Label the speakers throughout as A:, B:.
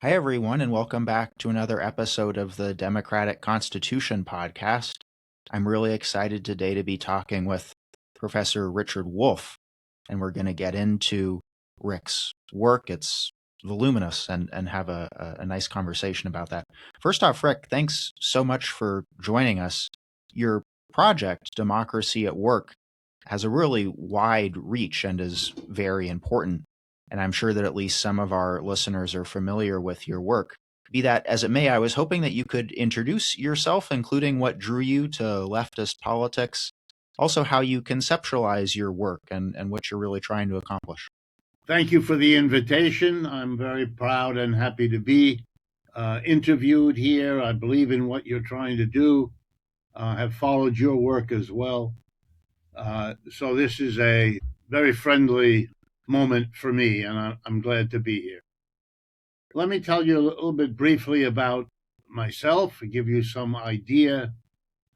A: Hi, everyone, and welcome back to another episode of the Democratic Constitution podcast. I'm really excited today to be talking with Professor Richard Wolff, and we're going to get into Rick's work. It's voluminous and have a nice conversation about that. First off, Rick, thanks so much for joining us. Your project, Democracy at Work, has a really wide reach and is very important. And I'm sure that at least some of our listeners are familiar with your work. Be that as it may, I was hoping that you could introduce yourself, including what drew you to leftist politics, also how you conceptualize your work and what you're really trying to accomplish.
B: Thank you for the invitation. I'm very proud and happy to be interviewed here. I believe in what you're trying to do. Have followed your work as well. So this is a very friendly moment for me, and I'm glad to be here. Let me tell you a little bit briefly about myself, give you some idea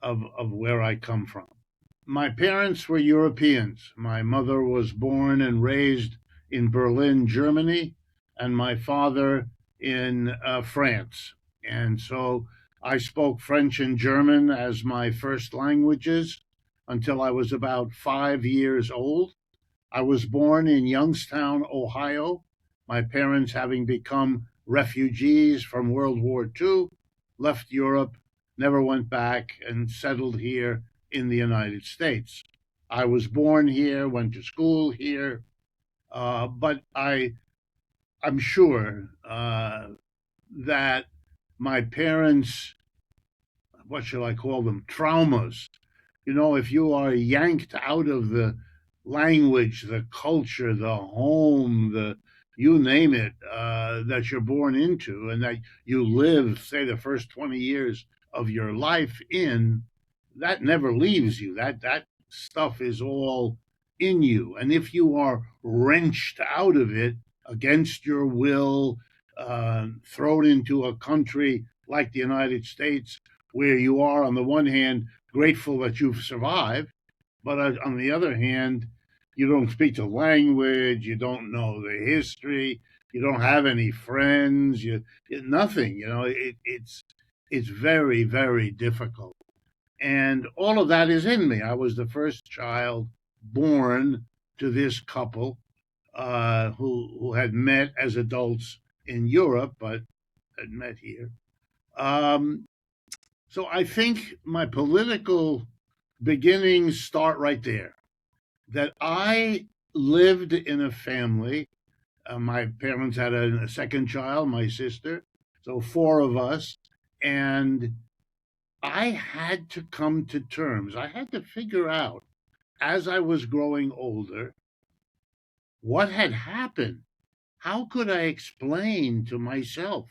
B: of where I come from. My parents were Europeans. My mother was born and raised in Berlin, Germany, and my father in France. And so I spoke French and German as my first languages until I was about 5 years old. I was born in Youngstown, Ohio, my parents having become refugees from World War II, left Europe, never went back, and settled here in the United States. I was born here, went to school here, but I'm sure that my parents, what shall I call them, traumas. You know, if you are yanked out of the language, the culture, the home, the you name it, that you're born into and that you live, say, the first 20 years of your life in, that never leaves you. That stuff is all in you. And if you are wrenched out of it against your will, thrown into a country like the United States, where you are, on the one hand, grateful that you've survived, but on the other hand, you don't speak the language, you don't know the history, you don't have any friends, you nothing. You know, it's very very difficult, and all of that is in me. I was the first child born to this couple who had met as adults in Europe, but had met here. Um, so I think my political beginnings start right there. That I lived in a family. My parents had a second child, my sister, so four of us, and I had to come to terms. I had to figure out as I was growing older what had happened. How could I explain to myself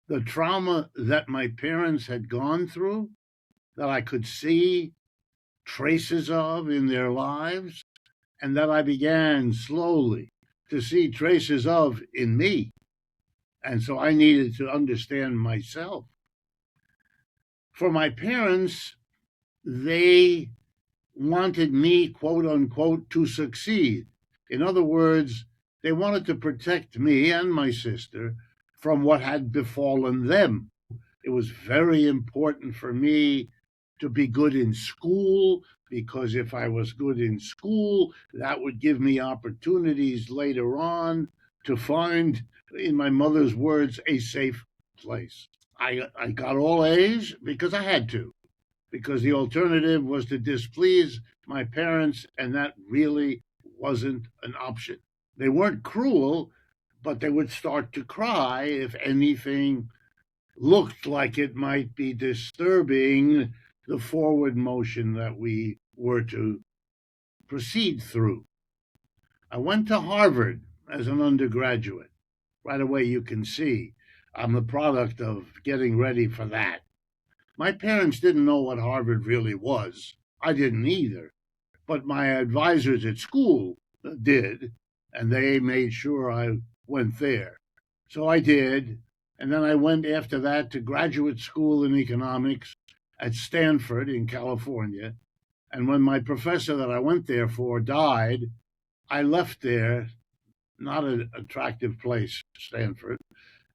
B: the trauma that my parents had gone through, that I could see traces of in their lives, and that I began slowly to see traces of in me. And so I needed to understand myself. For my parents, they wanted me, quote unquote, to succeed. In other words, they wanted to protect me and my sister from what had befallen them. It was very important for me to be good in school, because if I was good in school, that would give me opportunities later on to find, in my mother's words, a safe place. I got all A's because I had to, because the alternative was to displease my parents, and that really wasn't an option. They weren't cruel, but they would start to cry if anything looked like it might be disturbing the forward motion that we were to proceed through. I went to Harvard as an undergraduate. Right away, you can see I'm the product of getting ready for that. My parents didn't know what Harvard really was. I didn't either. But my advisors at school did, and they made sure I went there. So I did. And then I went after that to graduate school in economics at Stanford in California. And when my professor that I went there for died, I left there not an attractive place, Stanford,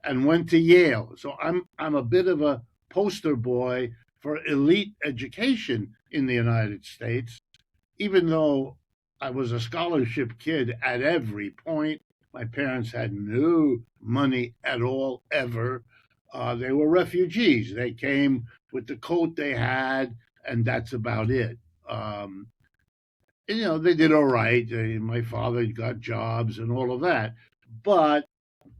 B: and went to Yale. So I'm a bit of a poster boy for elite education in the United States, even though I was a scholarship kid at every point. My parents had no money at all, ever. They were refugees. They came with the coat they had, and that's about it. Um, and, they did all right. My father got jobs and all of that. But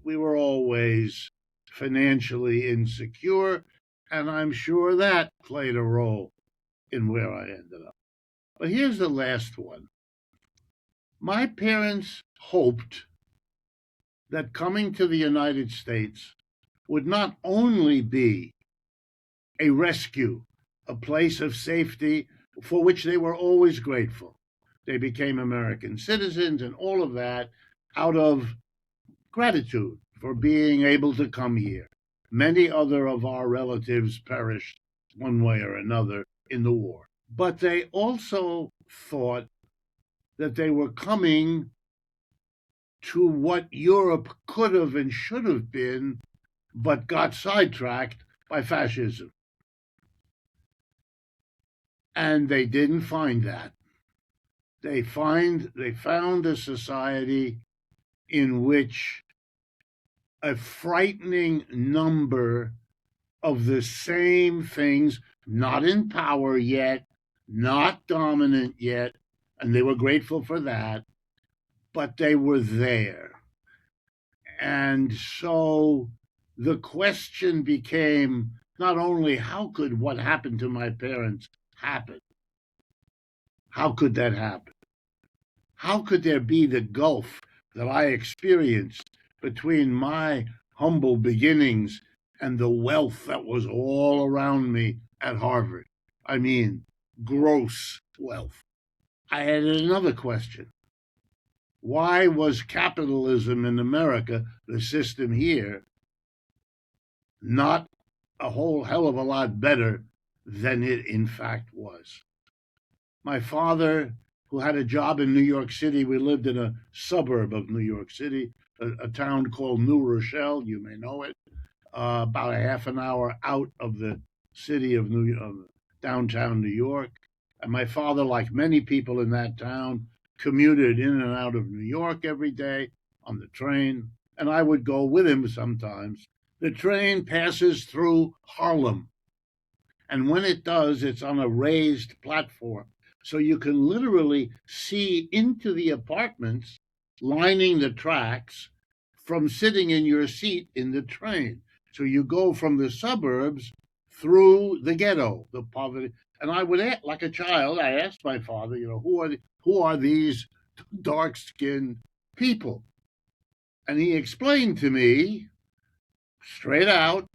B: we were always financially insecure, and I'm sure that played a role in where I ended up. But here's the last one. My parents hoped that coming to the United States would not only be a rescue, a place of safety for which they were always grateful. They became American citizens and all of that out of gratitude for being able to come here. Many other of our relatives perished one way or another in the war. But they also thought that they were coming to what Europe could have and should have been, but got sidetracked by fascism. And they didn't find that. They found a society in which a frightening number of the same things, not in power yet, not dominant yet, and they were grateful for that, but they were there. And so the question became not only how could what happened to my parents happen? How could that happen? How could there be the gulf that I experienced between my humble beginnings and the wealth that was all around me at Harvard? I mean, gross wealth. I had another question. Why was capitalism in America, the system here, not a whole hell of a lot better than it in fact was? My father, who had a job in New York City, we lived in a suburb of New York City, a town called New Rochelle, you may know it, about a half an hour out of the city of downtown New York. And my father, like many people in that town, commuted in and out of New York every day on the train, and I would go with him sometimes. The train passes through Harlem, and when it does, it's on a raised platform. So you can literally see into the apartments lining the tracks from sitting in your seat in the train. So you go from the suburbs through the ghetto, the poverty. And I would, like a child, I asked my father, who are these dark-skinned people? And he explained to me straight out,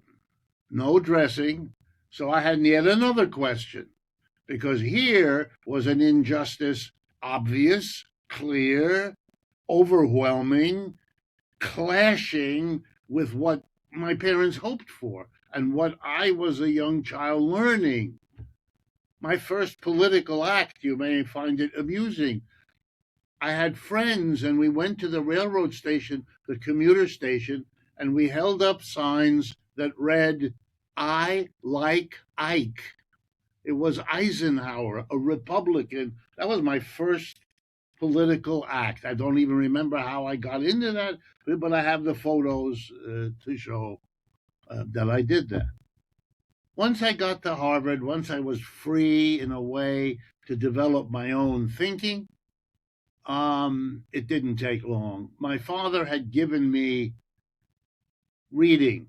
B: no dressing. So I had yet another question, because here was an injustice obvious, clear, overwhelming, clashing with what my parents hoped for and what I was a young child learning. My first political act, you may find it amusing. I had friends and we went to the railroad station, the commuter station, and we held up signs that read, "I like Ike." It was Eisenhower, a Republican. That was my first political act. I don't even remember how I got into that, but I have the photos to show that I did that. Once I got to Harvard, once I was free in a way to develop my own thinking, it didn't take long. My father had given me reading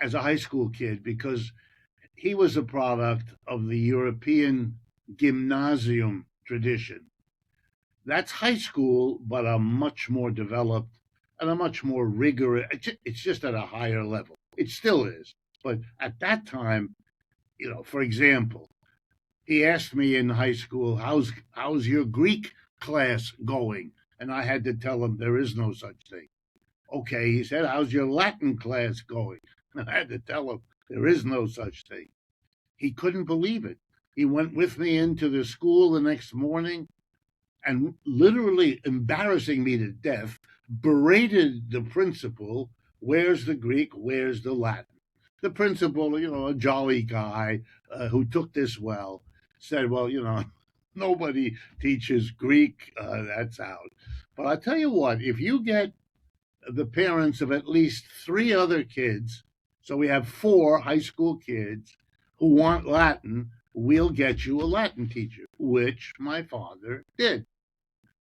B: as a high school kid because he was a product of the European gymnasium tradition. That's high school, but a much more developed and a much more rigorous. It's just at a higher level. It still is, but at that time, for example, he asked me in high school, "How's your Greek class going?" And I had to tell him there is no such thing. Okay, he said, "How's your Latin class going?" And I had to tell him there is no such thing. He couldn't believe it. He went with me into the school the next morning, and literally embarrassing me to death, berated the principal. Where's the Greek? Where's the Latin? The principal, a jolly guy who took this well, said, well, nobody teaches Greek. That's out. But I tell you what, if you get the parents of at least three other kids, so we have four high school kids who want Latin, we'll get you a Latin teacher, which my father did.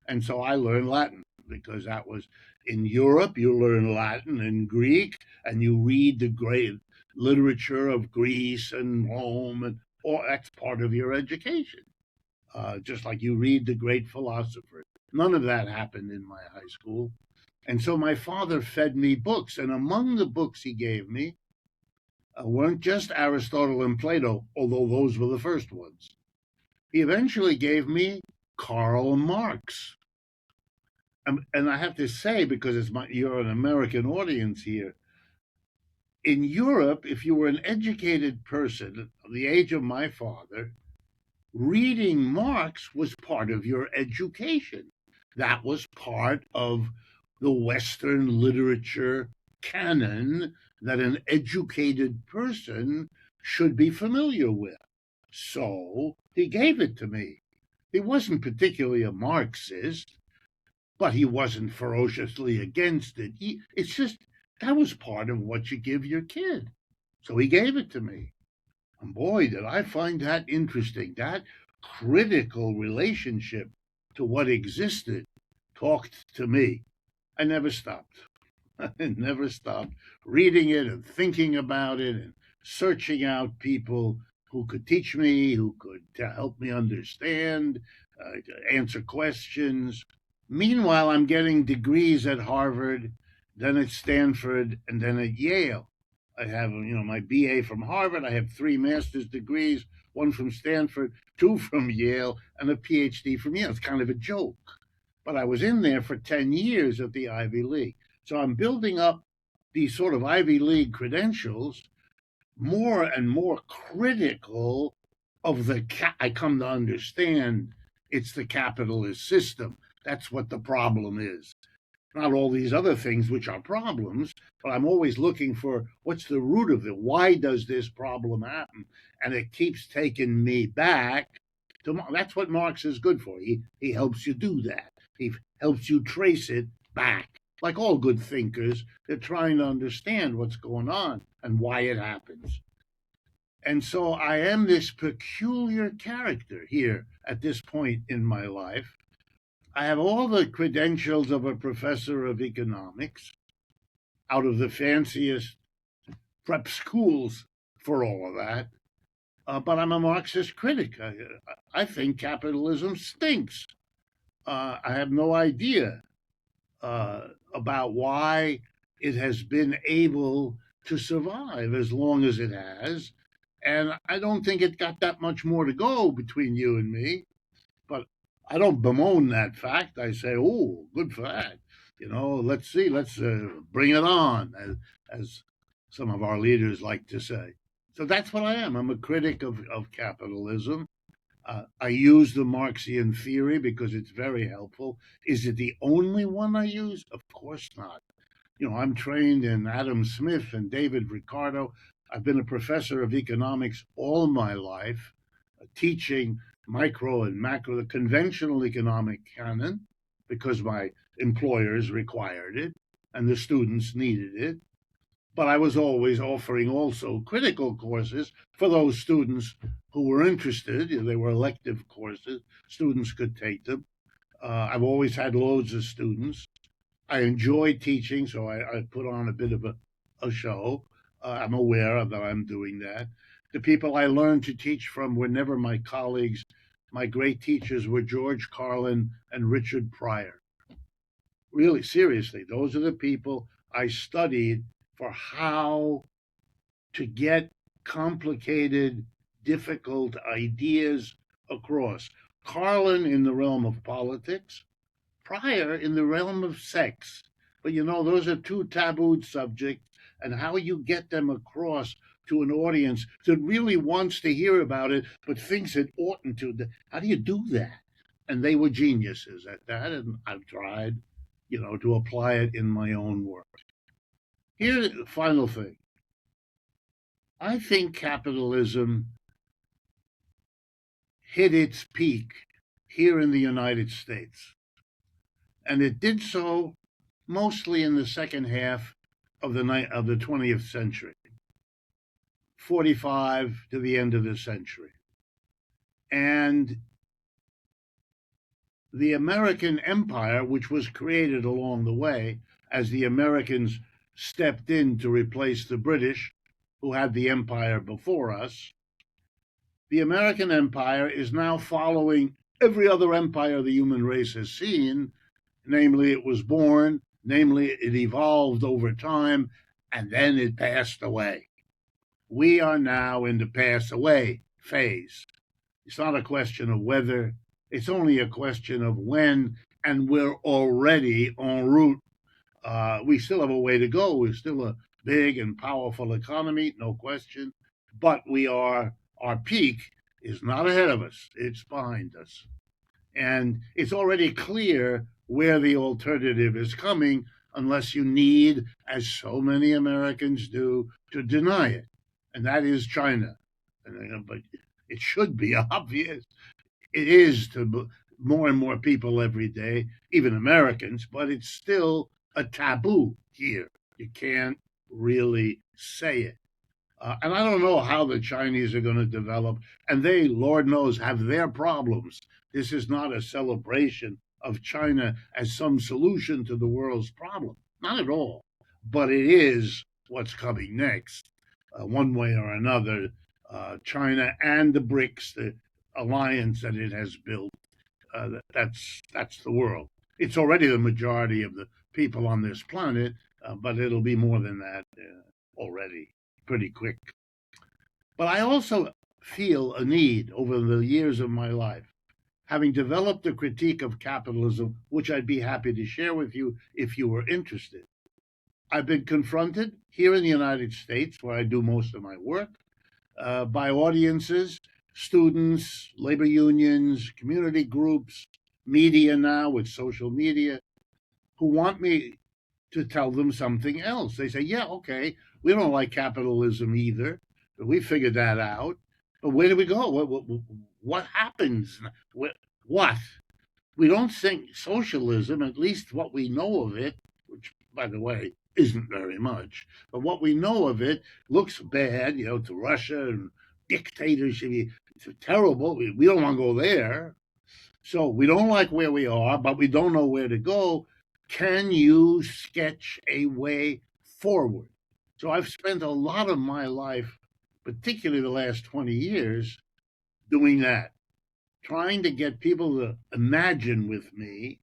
B: And so I learned Latin because that was in Europe. You learn Latin and Greek, and you read the great literature of Greece and Rome, and that's part of your education. Just like you read the great philosophers. None of that happened in my high school. And so my father fed me books, and among the books he gave me weren't just Aristotle and Plato, although those were the first ones. He eventually gave me Karl Marx. And I have to say, because you're an American audience here, in Europe, if you were an educated person of the age of my father, reading Marx was part of your education. That was part of the Western literature canon that an educated person should be familiar with. So he gave it to me. He wasn't particularly a Marxist, but he wasn't ferociously against it. It's just that was part of what you give your kid. So he gave it to me. And boy, did I find that interesting. That critical relationship to what existed talked to me. I never stopped. I never stopped reading it and thinking about it and searching out people who could teach me, who could help me understand, answer questions. Meanwhile, I'm getting degrees at Harvard, then at Stanford, and then at Yale. I have, my BA from Harvard. I have three master's degrees, one from Stanford, two from Yale, and a PhD from Yale. It's kind of a joke. But I was in there for 10 years at the Ivy League. So I'm building up these sort of Ivy League credentials, more and more critical of I come to understand it's the capitalist system. That's what the problem is. Not all these other things which are problems, but I'm always looking for what's the root of it. Why does this problem happen? And it keeps taking me back to that's what Marx is good for. He helps you do that. He helps you trace it back. Like all good thinkers, they're trying to understand what's going on and why it happens. And so I am this peculiar character here at this point in my life. I have all the credentials of a professor of economics out of the fanciest prep schools for all of that. But I'm a Marxist critic. I think capitalism stinks. I have no idea about why it has been able to survive as long as it has. And I don't think it got that much more to go between you and me. But I don't bemoan that fact. I say, oh, good for that. Let's see, let's bring it on, as some of our leaders like to say. So that's what I am. I'm a critic of capitalism. I use the Marxian theory because it's very helpful. Is it the only one I use? Of course not. I'm trained in Adam Smith and David Ricardo. I've been a professor of economics all my life, teaching micro and macro, the conventional economic canon, because my employers required it and the students needed it. But I was always offering also critical courses for those students who were interested. They were elective courses. Students could take them. I've always had loads of students. I enjoy teaching, so I put on a bit of a show. I'm aware that I'm doing that. The people I learned to teach from were never my colleagues. My great teachers were George Carlin and Richard Pryor. Really, seriously, those are the people I studied for how to get complicated, difficult ideas across. Carlin in the realm of politics, Pryor in the realm of sex. But those are two tabooed subjects, and how you get them across to an audience that really wants to hear about it but thinks it oughtn't to. How do you do that? And they were geniuses at that, and I've tried, to apply it in my own work. Here's the final thing. I think capitalism hit its peak here in the United States, and it did so mostly in the second half of the 20th century, 45 to the end of the century. And the American empire, which was created along the way as the Americans stepped in to replace the British, who had the empire before us, the American empire is now following every other empire the human race has seen. Namely, it was born, namely, it evolved over time, and then it passed away. We are now in the pass away phase. It's not a question of whether, it's only a question of when, and we're already en route. We still have a way to go. We're still a big and powerful economy, no question, but our peak is not ahead of us, it's behind us. And it's already clear where the alternative is coming, unless you need, as so many Americans do, to deny it. And that is China. But it should be obvious. It is to more and more people every day, even Americans, but it's still a taboo here. You can't really say it. And I don't know how the Chinese are going to develop. And they, Lord knows, have their problems. This is not a celebration of China as some solution to the world's problem. Not at all. But it is what's coming next, one way or another. China and the BRICS, the alliance that it has built, that's the world. It's already the majority of the people on this planet, but it'll be more than that already pretty quick. But I also feel a need over the years of my life, having developed a critique of capitalism, which I'd be happy to share with you if you were interested. I've been confronted here in the United States, where I do most of my work, by audiences, students, labor unions, community groups, media now with social media, who want me to tell them something else. They say, yeah, okay, we don't like capitalism either, but we figured that out. But where do we go? What happens? What? We don't think socialism, at least what we know of it, which, by the way, isn't very much, but what we know of it looks bad, to Russia and dictatorship. It's terrible. We don't want to go there. So we don't like where we are, but we don't know where to go. Can you sketch a way forward? So I've spent a lot of my life, particularly the last 20 years, doing that, trying to get people to imagine with me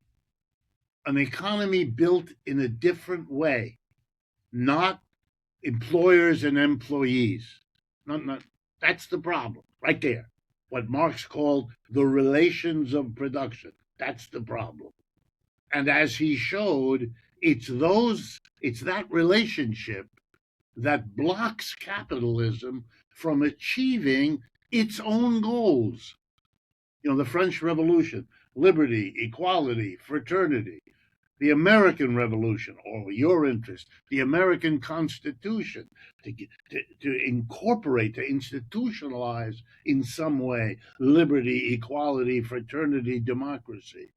B: an economy built in a different way, not employers and employees. Not, that's the problem right there. What Marx called the relations of production. That's the problem. And as he showed, it's that relationship that blocks capitalism from achieving its own goals. The French Revolution, liberty, equality, fraternity, the American Revolution, or your interest, the American Constitution, to incorporate, to institutionalize in some way liberty, equality, fraternity, democracy.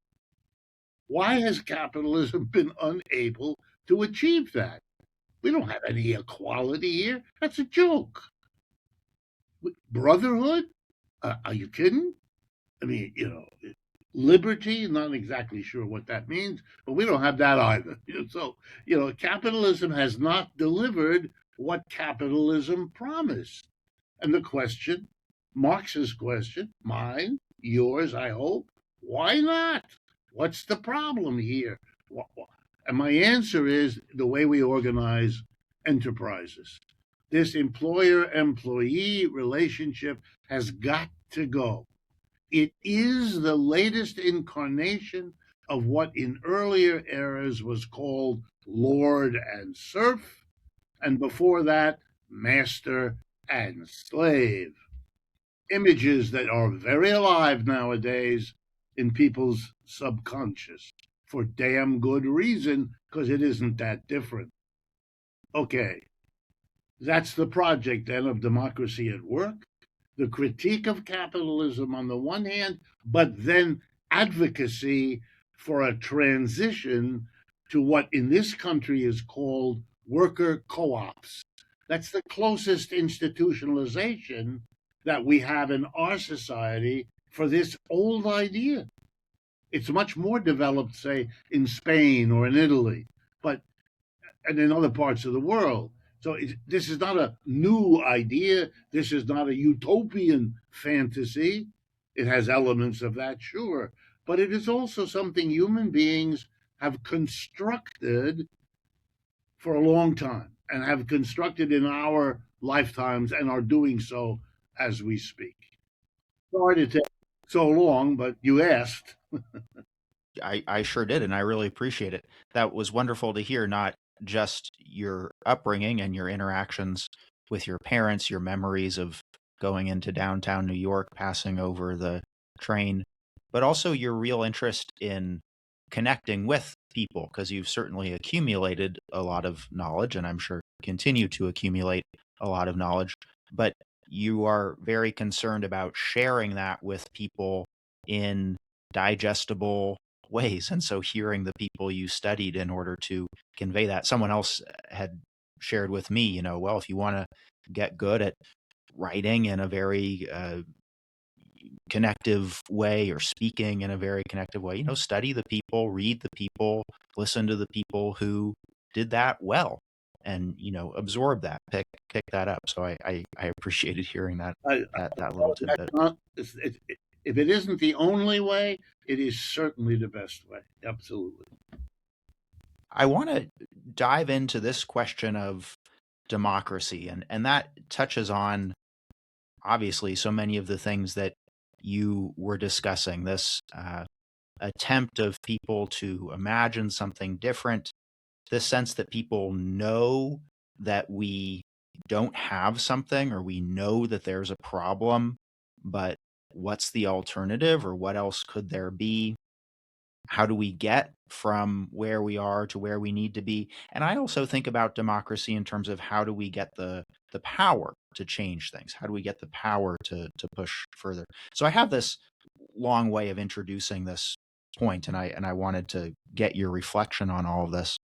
B: Why has capitalism been unable to achieve that? We don't have any equality here. That's a joke. Brotherhood? Are you kidding? I mean, liberty, not exactly sure what that means, but we don't have that either. So, capitalism has not delivered what capitalism promised. And the question, Marx's question, mine, yours, I hope, why not? What's the problem here? And my answer is the way we organize enterprises. This employer employee relationship has got to go. It is the latest incarnation of what in earlier eras was called lord and serf, and before that, master and slave. Images that are very alive nowadays, in people's subconscious for damn good reason, because it isn't that different. Okay, that's the project then of democracy at work, the critique of capitalism on the one hand, but then advocacy for a transition to what in this country is called worker co ops. That's the closest institutionalization that we have in our society for this old idea. It's much more developed, say, in Spain or in Italy, but and in other parts of the world. So this is not a new idea. This is not a utopian fantasy. It has elements of that, sure, but it is also something human beings have constructed for a long time and have constructed in our lifetimes and are doing so as we speak. Sorry to take so long, but you asked.
A: I sure did, and I really appreciate it. That was wonderful to hear, not just your upbringing and your interactions with your parents, your memories of going into downtown New York, passing over the train, but also your real interest in connecting with people, because you've certainly accumulated a lot of knowledge, and I'm sure continue to accumulate a lot of knowledge, but you are very concerned about sharing that with people in digestible ways. And so hearing the people you studied in order to convey that, someone else had shared with me, well, if you want to get good at writing in a very connective way or speaking in a very connective way, study the people, read the people, listen to the people who did that well, and absorb that, pick that up. So I appreciated hearing
B: I,
A: that little
B: that's
A: tidbit.
B: not, if it isn't the only way, it is certainly the best way. Absolutely.
A: I want to dive into this question of democracy, and that touches on obviously so many of the things that you were discussing. This attempt of people to imagine something different, this sense that people know that we don't have something, or we know that there's a problem, but what's the alternative, or what else could there be? How do we get from where we are to where we need to be? And I also think about democracy in terms of how do we get the power to change things? How do we get the power to push further? So I have this long way of introducing this point, and I wanted to get your reflection on all of this.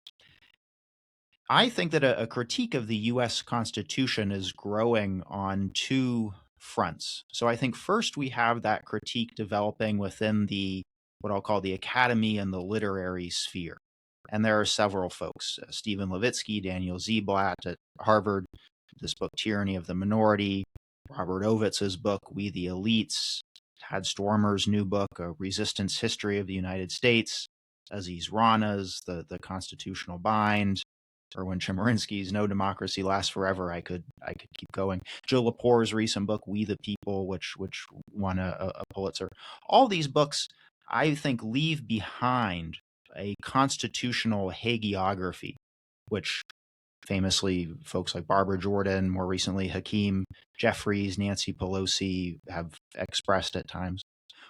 A: I think that a critique of the US Constitution is growing on two fronts. So I think first we have that critique developing within the what I'll call the academy and the literary sphere. And there are several folks, Stephen Levitsky, Daniel Ziblatt at Harvard, this book Tyranny of the Minority, Robert Ovitz's book We the Elites, Tad Stormer's new book, A Resistance History of the United States, Aziz Rana's The Constitutional Bind, Erwin Chemerinsky's No Democracy Lasts Forever. I could keep going. Jill Lepore's recent book We the People, which won a Pulitzer. All these books, I think, leave behind a constitutional hagiography, which famously folks like Barbara Jordan, more recently Hakeem Jeffries, Nancy Pelosi have expressed at times.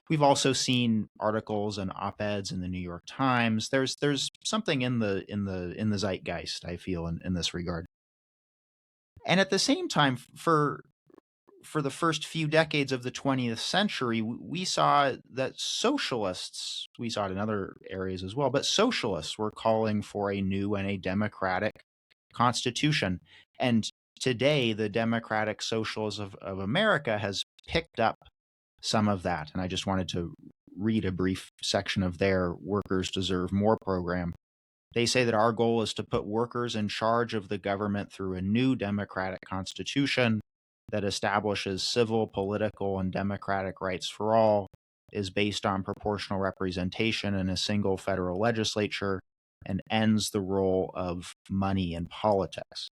A: We've also seen articles and op-eds in the New York Times. There's something in the zeitgeist, I feel, in this regard. And at the same time, for the first few decades of the 20th century, we saw that socialists, we saw it in other areas as well, but socialists were calling for a new and a democratic constitution. And today, the democratic socialism of America has picked up some of that. And I just wanted to read a brief section of their Workers Deserve More program. They say that our goal is to put workers in charge of the government through a new democratic constitution that establishes civil, political, and democratic rights for all, is based on proportional representation in a single federal legislature, and ends the role of money in politics.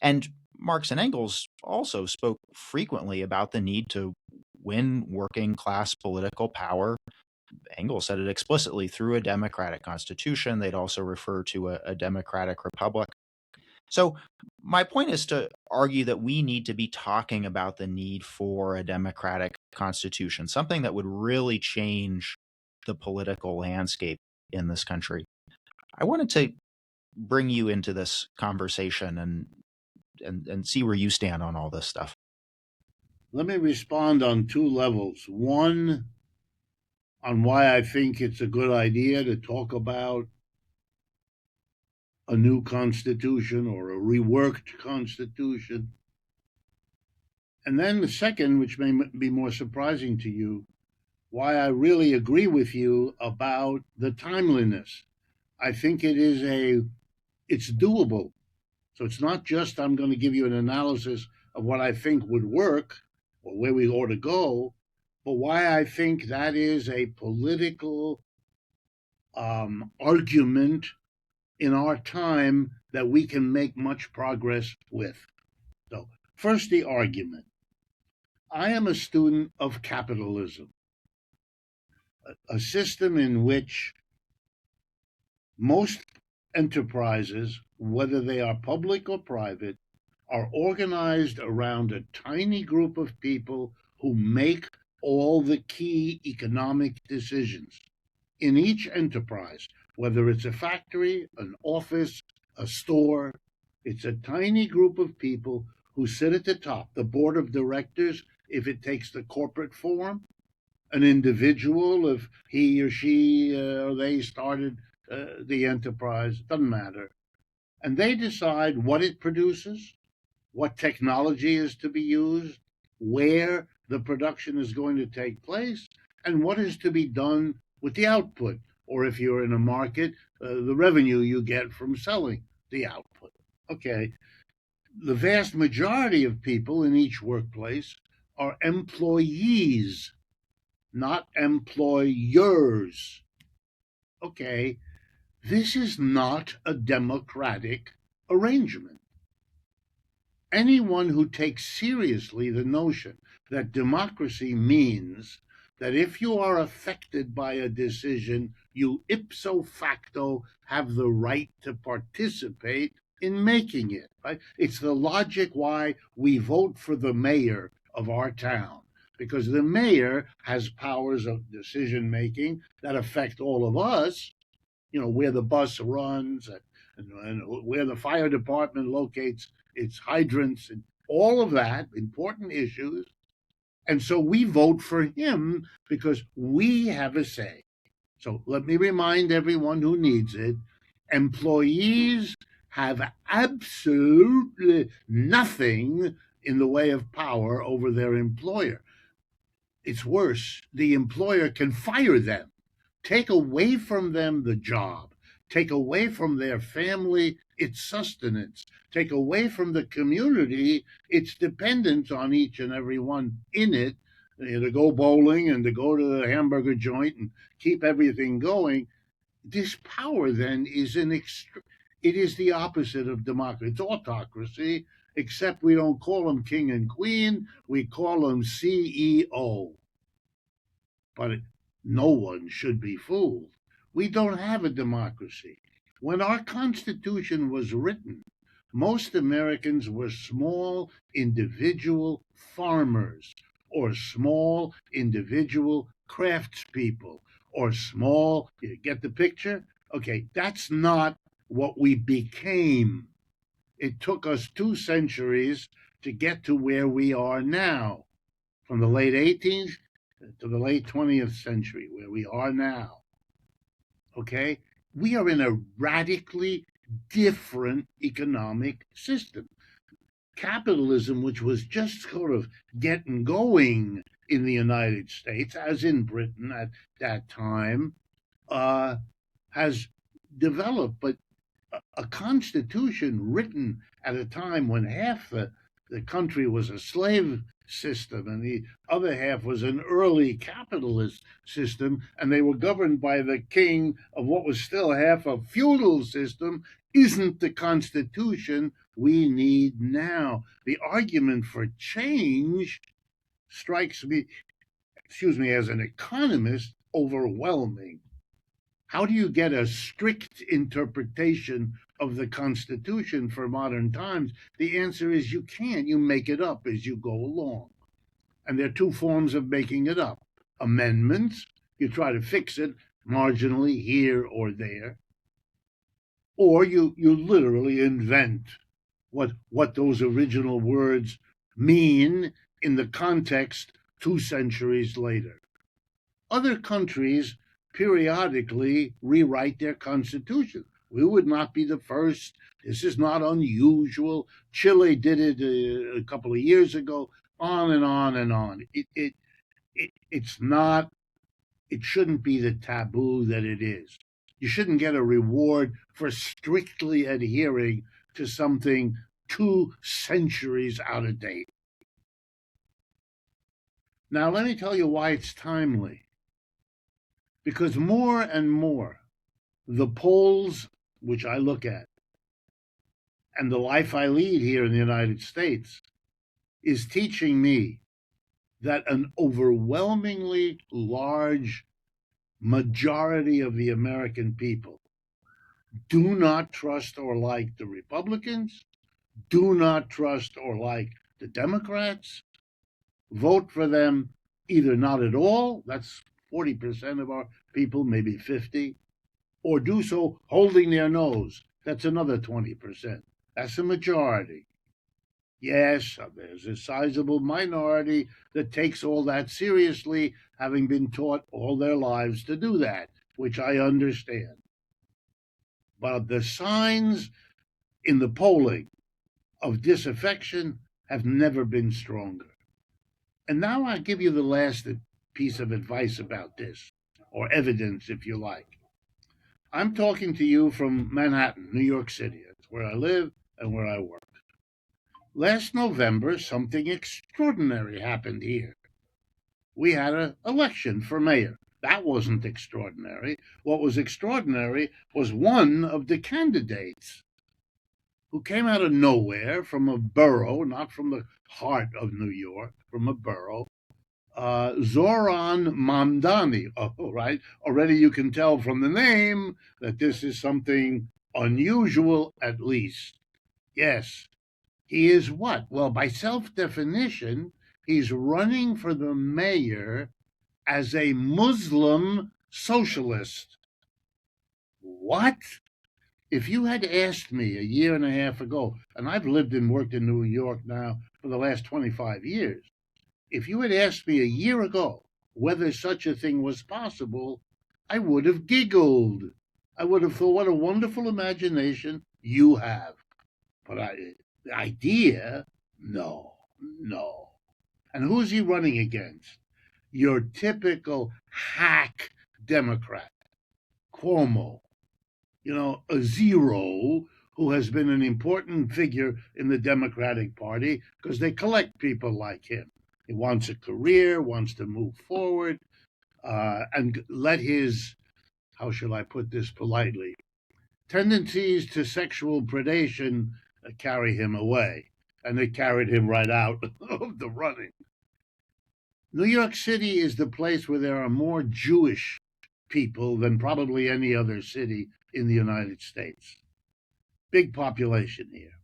A: And Marx and Engels also spoke frequently about the need to win working class political power. Engels said it explicitly through a democratic constitution. They'd also refer to a democratic republic. So my point is to argue that we need to be talking about the need for a democratic constitution, something that would really change the political landscape in this country. I wanted to bring you into this conversation and see where you stand on all this stuff.
B: Let me respond on two levels. One, on why I think it's a good idea to talk about a new constitution or a reworked constitution. And then the second, which may be more surprising to you, why I really agree with you about the timeliness. I think it's doable. So it's not just I'm going to give you an analysis of what I think would work or where we ought to go, but why I think that is a political argument in our time that we can make much progress with. So, first, the argument. I am a student of capitalism, a system in which most enterprises, whether they are public or private, are organized around a tiny group of people who make all the key economic decisions in each enterprise, whether it's a factory, an office, a store. It's a tiny group of people who sit at the top, the board of directors, if it takes the corporate form, an individual, if he or she or they started the enterprise, doesn't matter. And they decide what it produces, what technology is to be used, where the production is going to take place, and what is to be done with the output, or if you're in a market, the revenue you get from selling the output. Okay. The vast majority of people in each workplace are employees, not employers. Okay. This is not a democratic arrangement. Anyone who takes seriously the notion that democracy means that if you are affected by a decision, you ipso facto have the right to participate in making it. Right? It's the logic why we vote for the mayor of our town, because the mayor has powers of decision making that affect all of us, where the bus runs and where the fire department locates its hydrants and all of that, important issues. And so we vote for him because we have a say. So let me remind everyone who needs it, employees have absolutely nothing in the way of power over their employer. It's worse, the employer can fire them, take away from them the job, take away from their family its sustenance, take away from the community its dependence on each and every one in it, to go bowling and to go to the hamburger joint and keep everything going. This power then is it is the opposite of democracy. It's autocracy, except we don't call them king and queen, we call them CEO. But no one should be fooled. We don't have a democracy. When our Constitution was written, most Americans were small individual farmers or small individual craftspeople or small, you get the picture? Okay, that's not what we became. It took us 2 centuries to get to where we are now, from the late 18th to the late 20th century, where we are now. Okay? We are in a radically different economic system. Capitalism, which was just sort of getting going in the United States, as in Britain at that time, has developed. But a constitution written at a time when half the country was a slave system and the other half was an early capitalist system, and they were governed by the king of what was still half a feudal system, isn't the constitution we need now. The argument for change strikes me, as an economist, overwhelming. How do you get a strict interpretation of the Constitution for modern times? The answer is you can't. You make it up as you go along. And there are two forms of making it up: amendments You try to fix it marginally here or there, or you literally invent what those original words mean in the context 2 centuries later. Other countries periodically rewrite their constitution. We would not be the first. This is not unusual. Chile did it a couple of years ago. On and on and on. It's not. It shouldn't be the taboo that it is. You shouldn't get a reward for strictly adhering to something 2 centuries out of date. Now, let me tell you why it's timely. Because more and more, the polls which I look at and the life I lead here in the United States is teaching me that an overwhelmingly large majority of the American people do not trust or like the Republicans, do not trust or like the Democrats, vote for them either not at all, that's 40% of our people, maybe 50, or do so holding their nose, that's another 20%. That's a majority. Yes, there's a sizable minority that takes all that seriously, having been taught all their lives to do that, which I understand. But the signs in the polling of disaffection have never been stronger. And now I'll give you the last piece of advice about this, or evidence, if you like. I'm talking to you from Manhattan, New York City. That's where I live and where I work. Last November, something extraordinary happened here. We had an election for mayor. That wasn't extraordinary. What was extraordinary was one of the candidates who came out of nowhere from a borough, not from the heart of New York, from a borough, Zoran Mamdani. Oh, right. Already you can tell from the name that this is something unusual, at least. Yes, he is what? Well, by self definition, he's running for the mayor as a Muslim socialist. What? If you had asked me a year and a half ago, and I've lived and worked in New York now for the last 25 years, if you had asked me a year ago whether such a thing was possible, I would have giggled. I would have thought, what a wonderful imagination you have. But the idea, no, no. And who is he running against? Your typical hack Democrat, Cuomo. A zero who has been an important figure in the Democratic Party because they collect people like him. He wants a career, wants to move forward, and let his, how shall I put this politely, tendencies to sexual predation carry him away. And they carried him right out of the running. New York City is the place where there are more Jewish people than probably any other city in the United States. Big population here.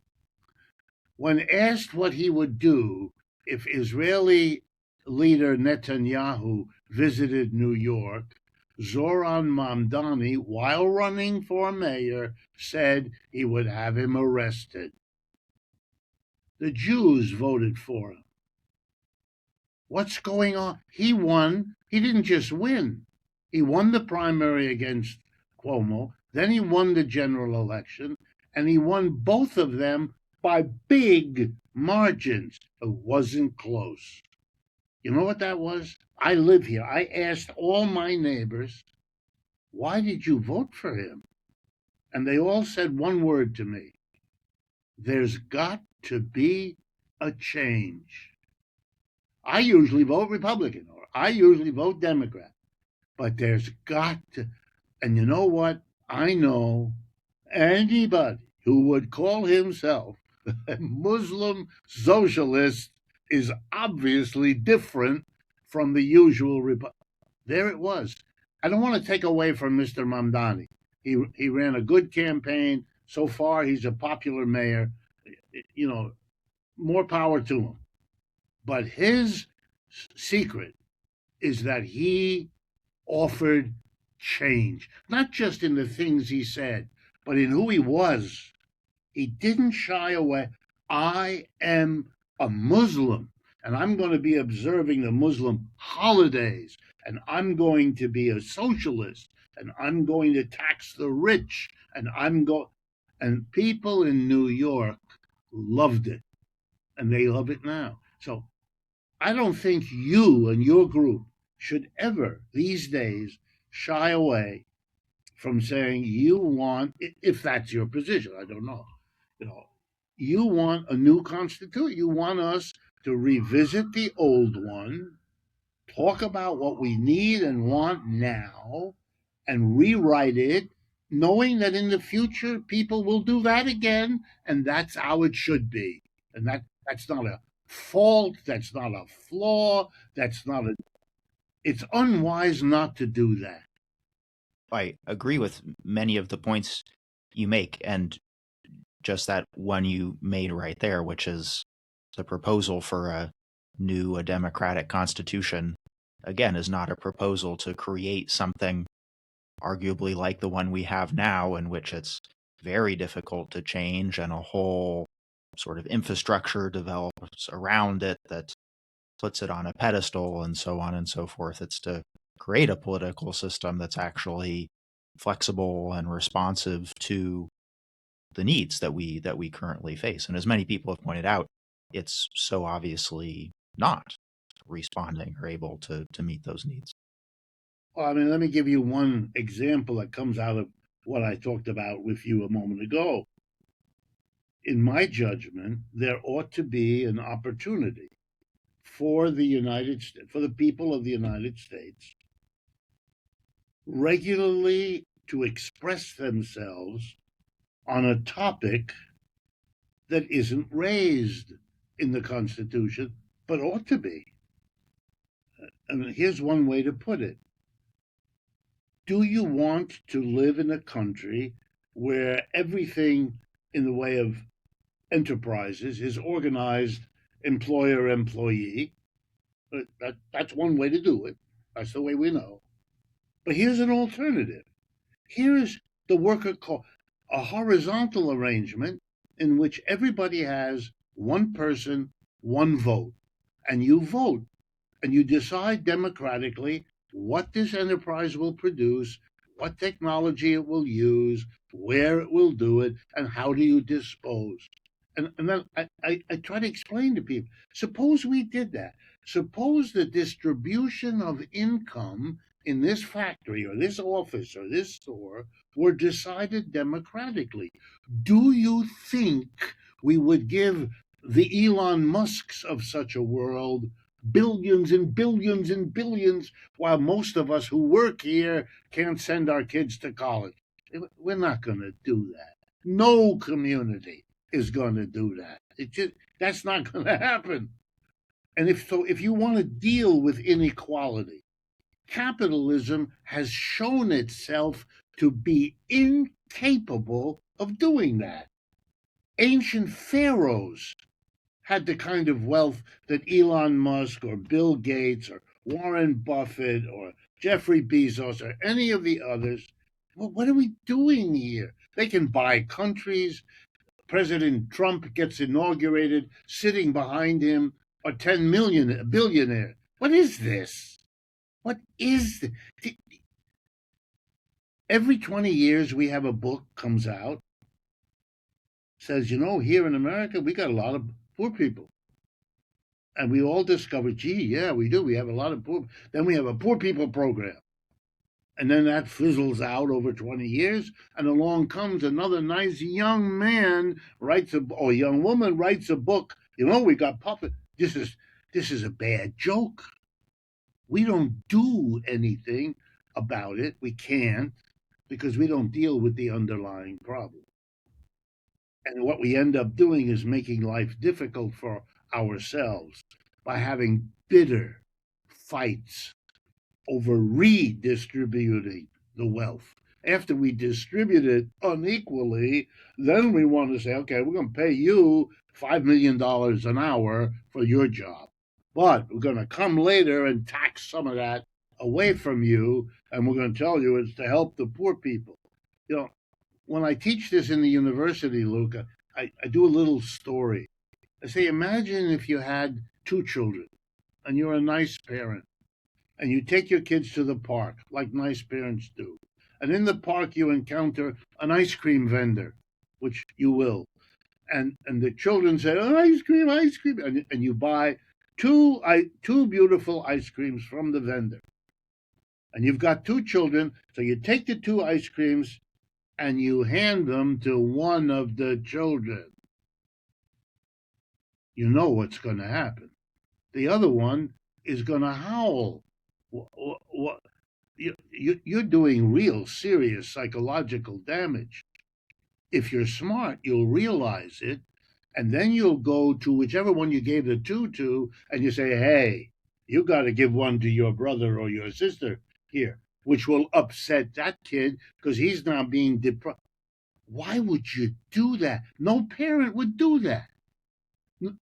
B: When asked what he would do if Israeli leader Netanyahu visited New York, Zoran Mamdani, while running for mayor, said he would have him arrested. The Jews voted for him. What's going on? He won. He didn't just win. He won the primary against Cuomo. Then he won the general election, and he won both of them by big margins. It wasn't close. You know what that was? I live here. I asked all my neighbors, why did you vote for him? And they all said one word to me. There's got to be a change. I usually vote Republican, or I usually vote Democrat. But there's got to, and you know what? I know anybody who would call himself a Muslim socialist is obviously different from the usual There it was. I don't want to take away from Mr. Mamdani. He ran a good campaign. So far, he's a popular mayor. More power to him. But his secret is that he offered change, not just in the things he said, but in who he was. He didn't shy away. I am a Muslim, and I'm going to be observing the Muslim holidays, and I'm going to be a socialist, and I'm going to tax the rich, and people in New York loved it, and they love it now. So I don't think you and your group should ever these days shy away from saying you want, if that's your position, I don't know, you know, you want a new constitution. You want us to revisit the old one, talk about what we need and want now, and rewrite it, knowing that in the future people will do that again, and that's how it should be. And that's not a fault, that's not a flaw, that's not a it's unwise not to do that.
A: I agree with many of the points you make, and just that one you made right there, which is the proposal for a democratic constitution, again, is not a proposal to create something arguably like the one we have now, in which it's very difficult to change and a whole sort of infrastructure develops around it that puts it on a pedestal and so on and so forth. It's to create a political system that's actually flexible and responsive to the needs that we currently face. And as many people have pointed out, it's so obviously not responding or able to meet those needs.
B: Well, I mean, let me give you one example that comes out of what I talked about with you a moment ago. In my judgment, there ought to be an opportunity for for the people of the United States regularly to express themselves on a topic that isn't raised in the Constitution, but ought to be. I mean, here's one way to put it. Do you want to live in a country where everything in the way of enterprises is organized employer employee? That's one way to do it. That's the way we know. But here's an alternative. Here is the worker co a horizontal arrangement in which everybody has one person, one vote, and you vote and you decide democratically what this enterprise will produce, what technology it will use, where it will do it, and how do you dispose. And then I try to explain to people, suppose we did that. Suppose the distribution of income in this factory or this office or this store were decided democratically. Do you think we would give the Elon Musks of such a world billions and billions and billions, while most of us who work here can't send our kids to college? We're not going to do that. No community is going to do that. That's not going to happen. And if you want to deal with inequality, capitalism has shown itself to be incapable of doing that. Ancient pharaohs had the kind of wealth that Elon Musk or Bill Gates or Warren Buffett or Jeffrey Bezos or any of the others. Well, what are we doing here? They can buy countries. President Trump gets inaugurated, sitting behind him are 10 million, a billionaire. What is this? What is this? Every 20 years we have a book comes out, says, here in America, we got a lot of poor people. And we all discover, gee, yeah, we do. We have a lot of poor. Then we have a poor people program. And then that fizzles out over 20 years. And along comes another nice young man or young woman writes a book. We got puppet. This is a bad joke. We don't do anything about it. We can't, because we don't deal with the underlying problem. And what we end up doing is making life difficult for ourselves by having bitter fights over redistributing the wealth. After we distribute it unequally, then we want to say, okay, we're going to pay you $5 million an hour for your job. But we're going to come later and tax some of that away from you, and we're going to tell you it's to help the poor people. You know, when I teach this in the university, Luca, I do a little story. I say, imagine if you had two children and you're a nice parent and you take your kids to the park like nice parents do. And in the park, you encounter an ice cream vendor, which you will. And the children say, oh, ice cream. And you buy two beautiful ice creams from the vendor. And you've got two children. So you take the two ice creams and you hand them to one of the children. You know what's going to happen. The other one is going to howl. What, you're doing real serious psychological damage. If you're smart, you'll realize it, and then you'll go to whichever one you gave the two to, and you say, hey, you got to give one to your brother or your sister here, which will upset that kid because he's now being deprived. Why would you do that? No parent would do that.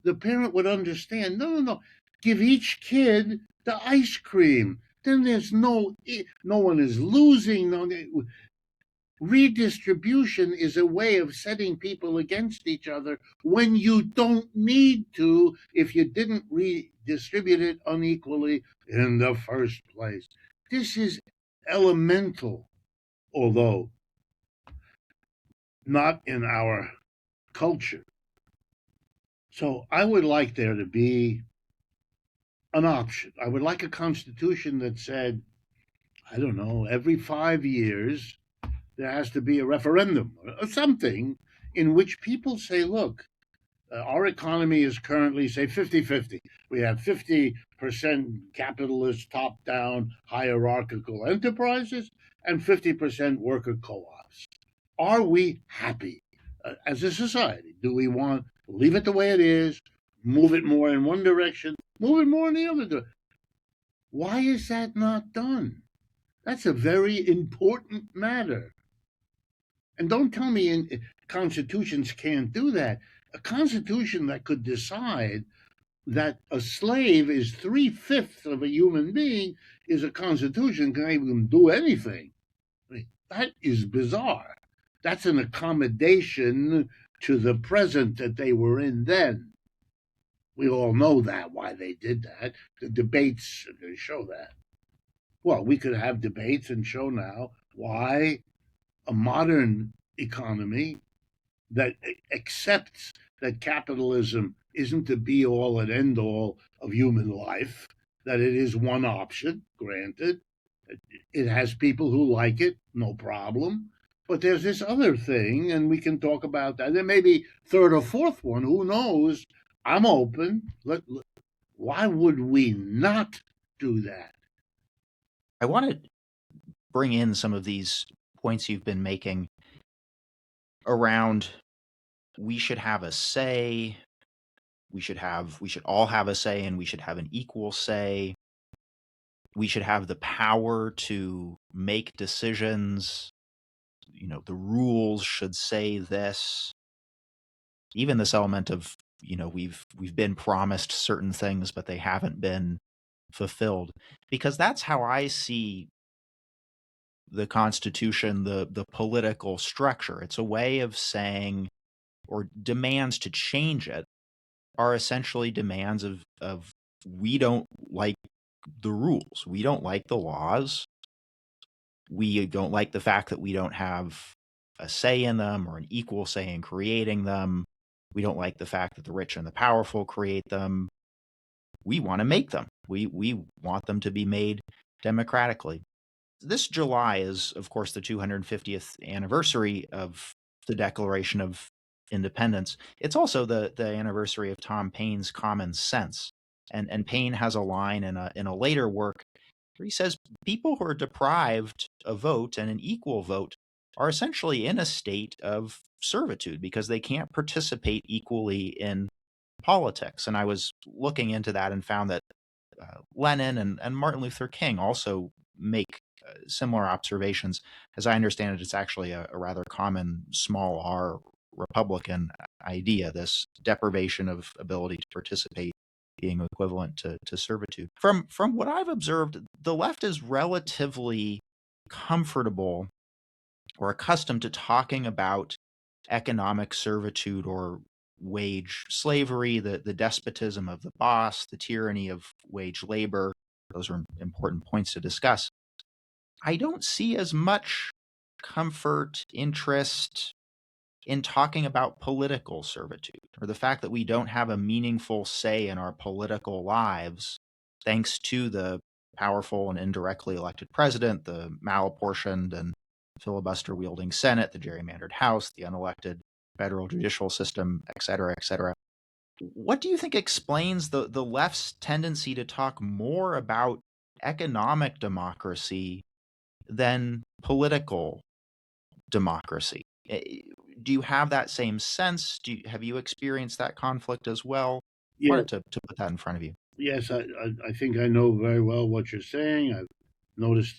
B: The parent would understand. No, no, no. Give each kid the ice cream. Then there's no one is losing. No, redistribution is a way of setting people against each other when you don't need to if you didn't redistribute it unequally in the first place. This is elemental, although not in our culture. So I would like there to be an option. I would like a constitution that said, I don't know, every 5 years there has to be a referendum or something in which people say, look, our economy is currently, say, 50-50. We have 50% capitalist, top down, hierarchical enterprises and 50% worker co ops. Are we happy as a society? Do we want to leave it the way it is, move it more in one direction, move it more in the other direction? Why is that not done? That's a very important matter. And don't tell me constitutions can't do that. A constitution that could decide that a slave is 3/5 of a human being is a constitution can even do anything. I mean, that is bizarre. That's an accommodation to the present that they were in then. We all know that, why they did that. The debates show that. Well, we could have debates and show now why a modern economy that accepts that capitalism isn't the be all and end all of human life, that it is one option, granted. It has people who like it, no problem. But there's this other thing, and we can talk about that. There may be third or fourth one, who knows? I'm open. Why would we not do that?
A: I want to bring in some of these points you've been making around we should have a say, we should all have a say, and we should have an equal say. We should have the power to make decisions. You know, the rules should say this. Even this element of, you know, we've been promised certain things, but they haven't been fulfilled. Because that's how I see the Constitution, the political structure. It's a way of saying, or demands to change it are essentially demands of we don't like the rules. We don't like the laws. We don't like the fact that we don't have a say in them or an equal say in creating them. We don't like the fact that the rich and the powerful create them. We want to make them. We want them to be made democratically. This July is, of course, the 250th anniversary of the Declaration of Independence. It's also the anniversary of Tom Paine's Common Sense. And Paine has a line in a later work where he says people who are deprived a vote and an equal vote are essentially in a state of servitude because they can't participate equally in politics. And I was looking into that and found that Lenin and Martin Luther King also make similar observations. As I understand it, it's actually a rather common small r Republican idea, this deprivation of ability to participate being equivalent to servitude. From what I've observed, the left is relatively comfortable or accustomed to talking about economic servitude or wage slavery, the despotism of the boss, the tyranny of wage labor. Those are important points to discuss. I don't see as much comfort, interest in talking about political servitude, or the fact that we don't have a meaningful say in our political lives thanks to the powerful and indirectly elected president, the malapportioned and filibuster wielding Senate, the gerrymandered House, the unelected federal judicial system, et cetera, et cetera. What do you think explains the left's tendency to talk more about economic democracy than political democracy? Do you have that same sense? Have you experienced that conflict as well?
B: Yeah,
A: Wanted to put that in front of you.
B: yes, I think I know very well what you're saying. I've noticed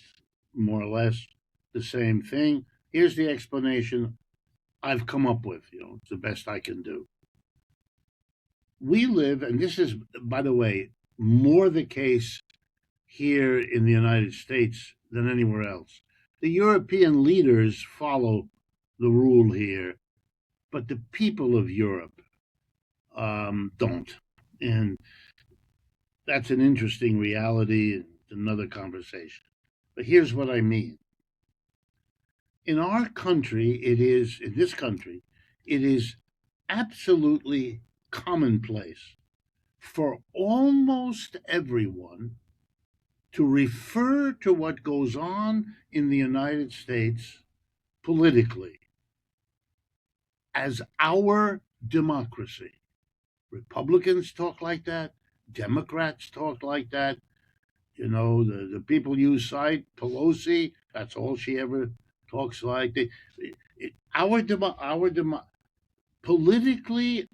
B: more or less the same thing. Here's the explanation I've come up with. It's the best I can do. We live, and this is, by the way, more the case here in the United States than anywhere else. The European leaders follow the rule here, but the people of Europe don't. And that's an interesting reality, another conversation. But here's what I mean. In our country, in this country, it is absolutely commonplace for almost everyone to refer to what goes on in the United States politically as our democracy. Republicans talk like that. Democrats talk like that. The people you cite, Pelosi, that's all she ever talks like. Politically,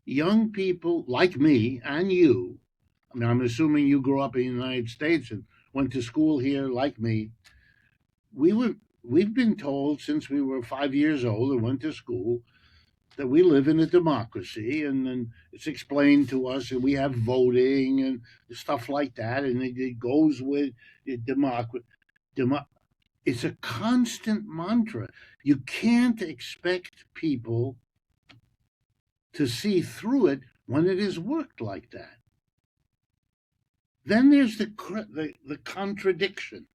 B: young people like me and you, I mean, I'm assuming you grew up in the United States and went to school here like me. We've been told since we were 5 years old and went to school that we live in a democracy, and then it's explained to us, and we have voting and stuff like that, and it goes with democracy. It's a constant mantra. You can't expect people to see through it when it is worked like that. Then there's the contradiction.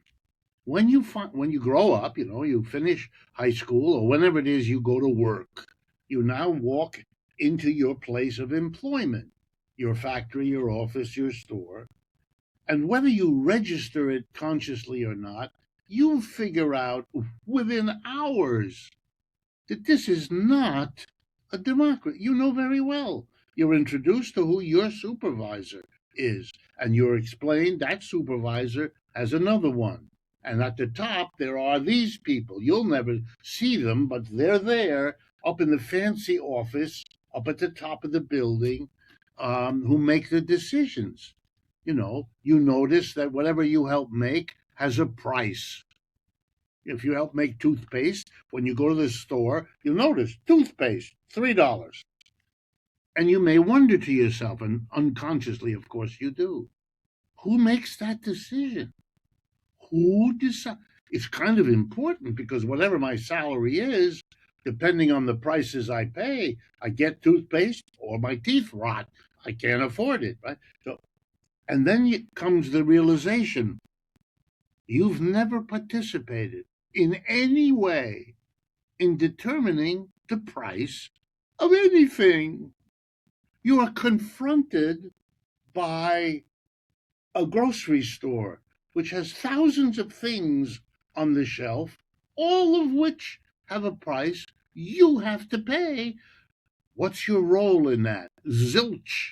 B: When you grow up, you finish high school or whenever it is you go to work, you now walk into your place of employment, your factory, your office, your store. And whether you register it consciously or not, you figure out within hours that this is not a democracy. You know very well. You're introduced to who your supervisor is, and you're explained that supervisor has another one. And at the top, there are these people. You'll never see them, but they're there up in the fancy office, up at the top of the building, who make the decisions. You notice that whatever you help make has a price. If you help make toothpaste, when you go to the store, you'll notice toothpaste, $3. And you may wonder to yourself, and unconsciously, of course, you do, who makes that decision? Who decides? It's kind of important because whatever my salary is, depending on the prices I pay, I get toothpaste or my teeth rot. I can't afford it, right? And then comes the realization you've never participated in any way in determining the price of anything. You are confronted by a grocery store which has thousands of things on the shelf, all of which have a price you have to pay. What's your role in that? Zilch.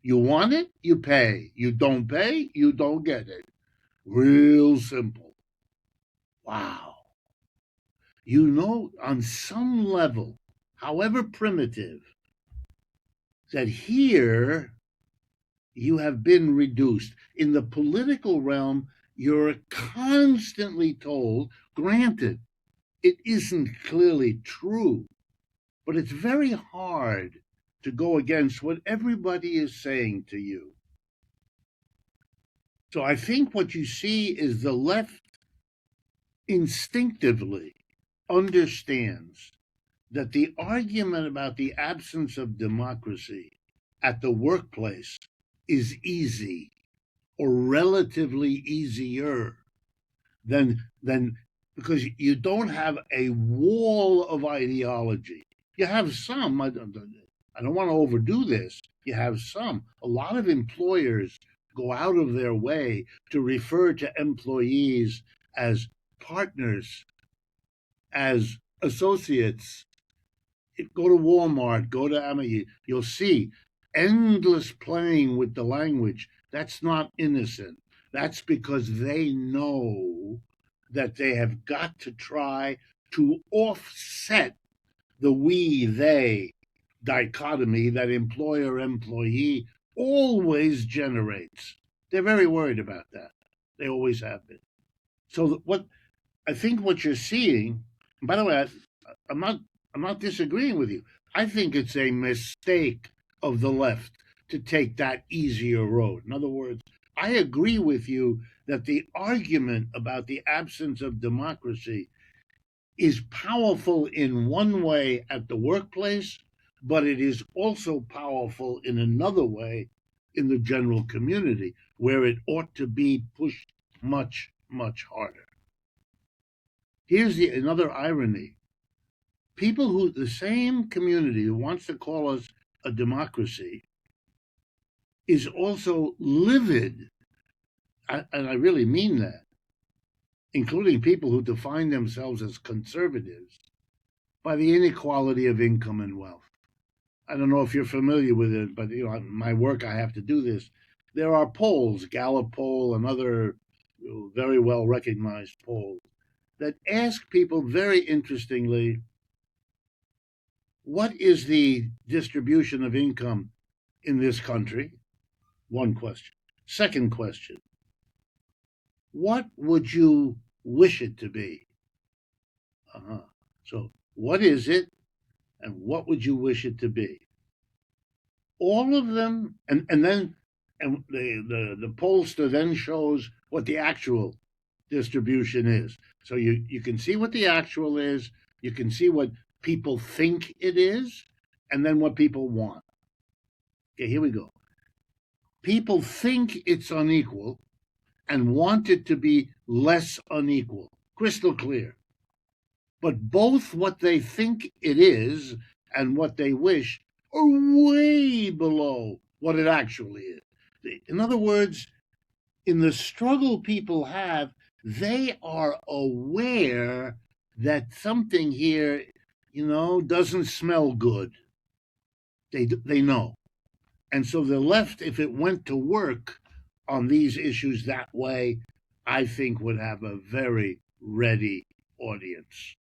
B: You want it, you pay. You don't pay, you don't get it. Real simple. Wow. On some level, however primitive, that here you have been reduced. In the political realm, you're constantly told, granted, it isn't clearly true, but it's very hard to go against what everybody is saying to you. So I think what you see is the left instinctively understands that the argument about the absence of democracy at the workplace is easy or relatively easier than because you don't have a wall of ideology. You have some. I don't want to overdo this. You have some. A lot of employers go out of their way to refer to employees as partners, as associates. Go to Walmart, go to Amazon. You'll see endless playing with the language. That's not innocent. That's because they know that they have got to try to offset the we they dichotomy that employer employee always generates. They're very worried about that. They always have been. So what I think what you're seeing, and by the way, I'm not I'm not disagreeing with you. I think it's a mistake of the left to take that easier road. In other words, I agree with you that the argument about the absence of democracy is powerful in one way at the workplace, but it is also powerful in another way in the general community, where it ought to be pushed much, much harder. Here's another irony. People who, the same community who wants to call us a democracy, is also livid, and I really mean that, including people who define themselves as conservatives, by the inequality of income and wealth. I don't know if you're familiar with it, but my work, I have to do this. There are polls, Gallup poll and other very well recognized polls, that ask people very interestingly, what is the distribution of income in this country? One question. Second question, what would you wish it to be? So, what is it, and what would you wish it to be? All of them, and then the pollster then shows what the actual distribution is. So you can see what the actual is, you can see what people think it is, and then what people want. Okay, here we go. People think it's unequal and want it to be less unequal. Crystal clear. But both what they think it is and what they wish are way below what it actually is. In other words, in the struggle people have, they are aware that something here, doesn't smell good. They know. And so the left, if it went to work on these issues that way, I think would have a very ready audience.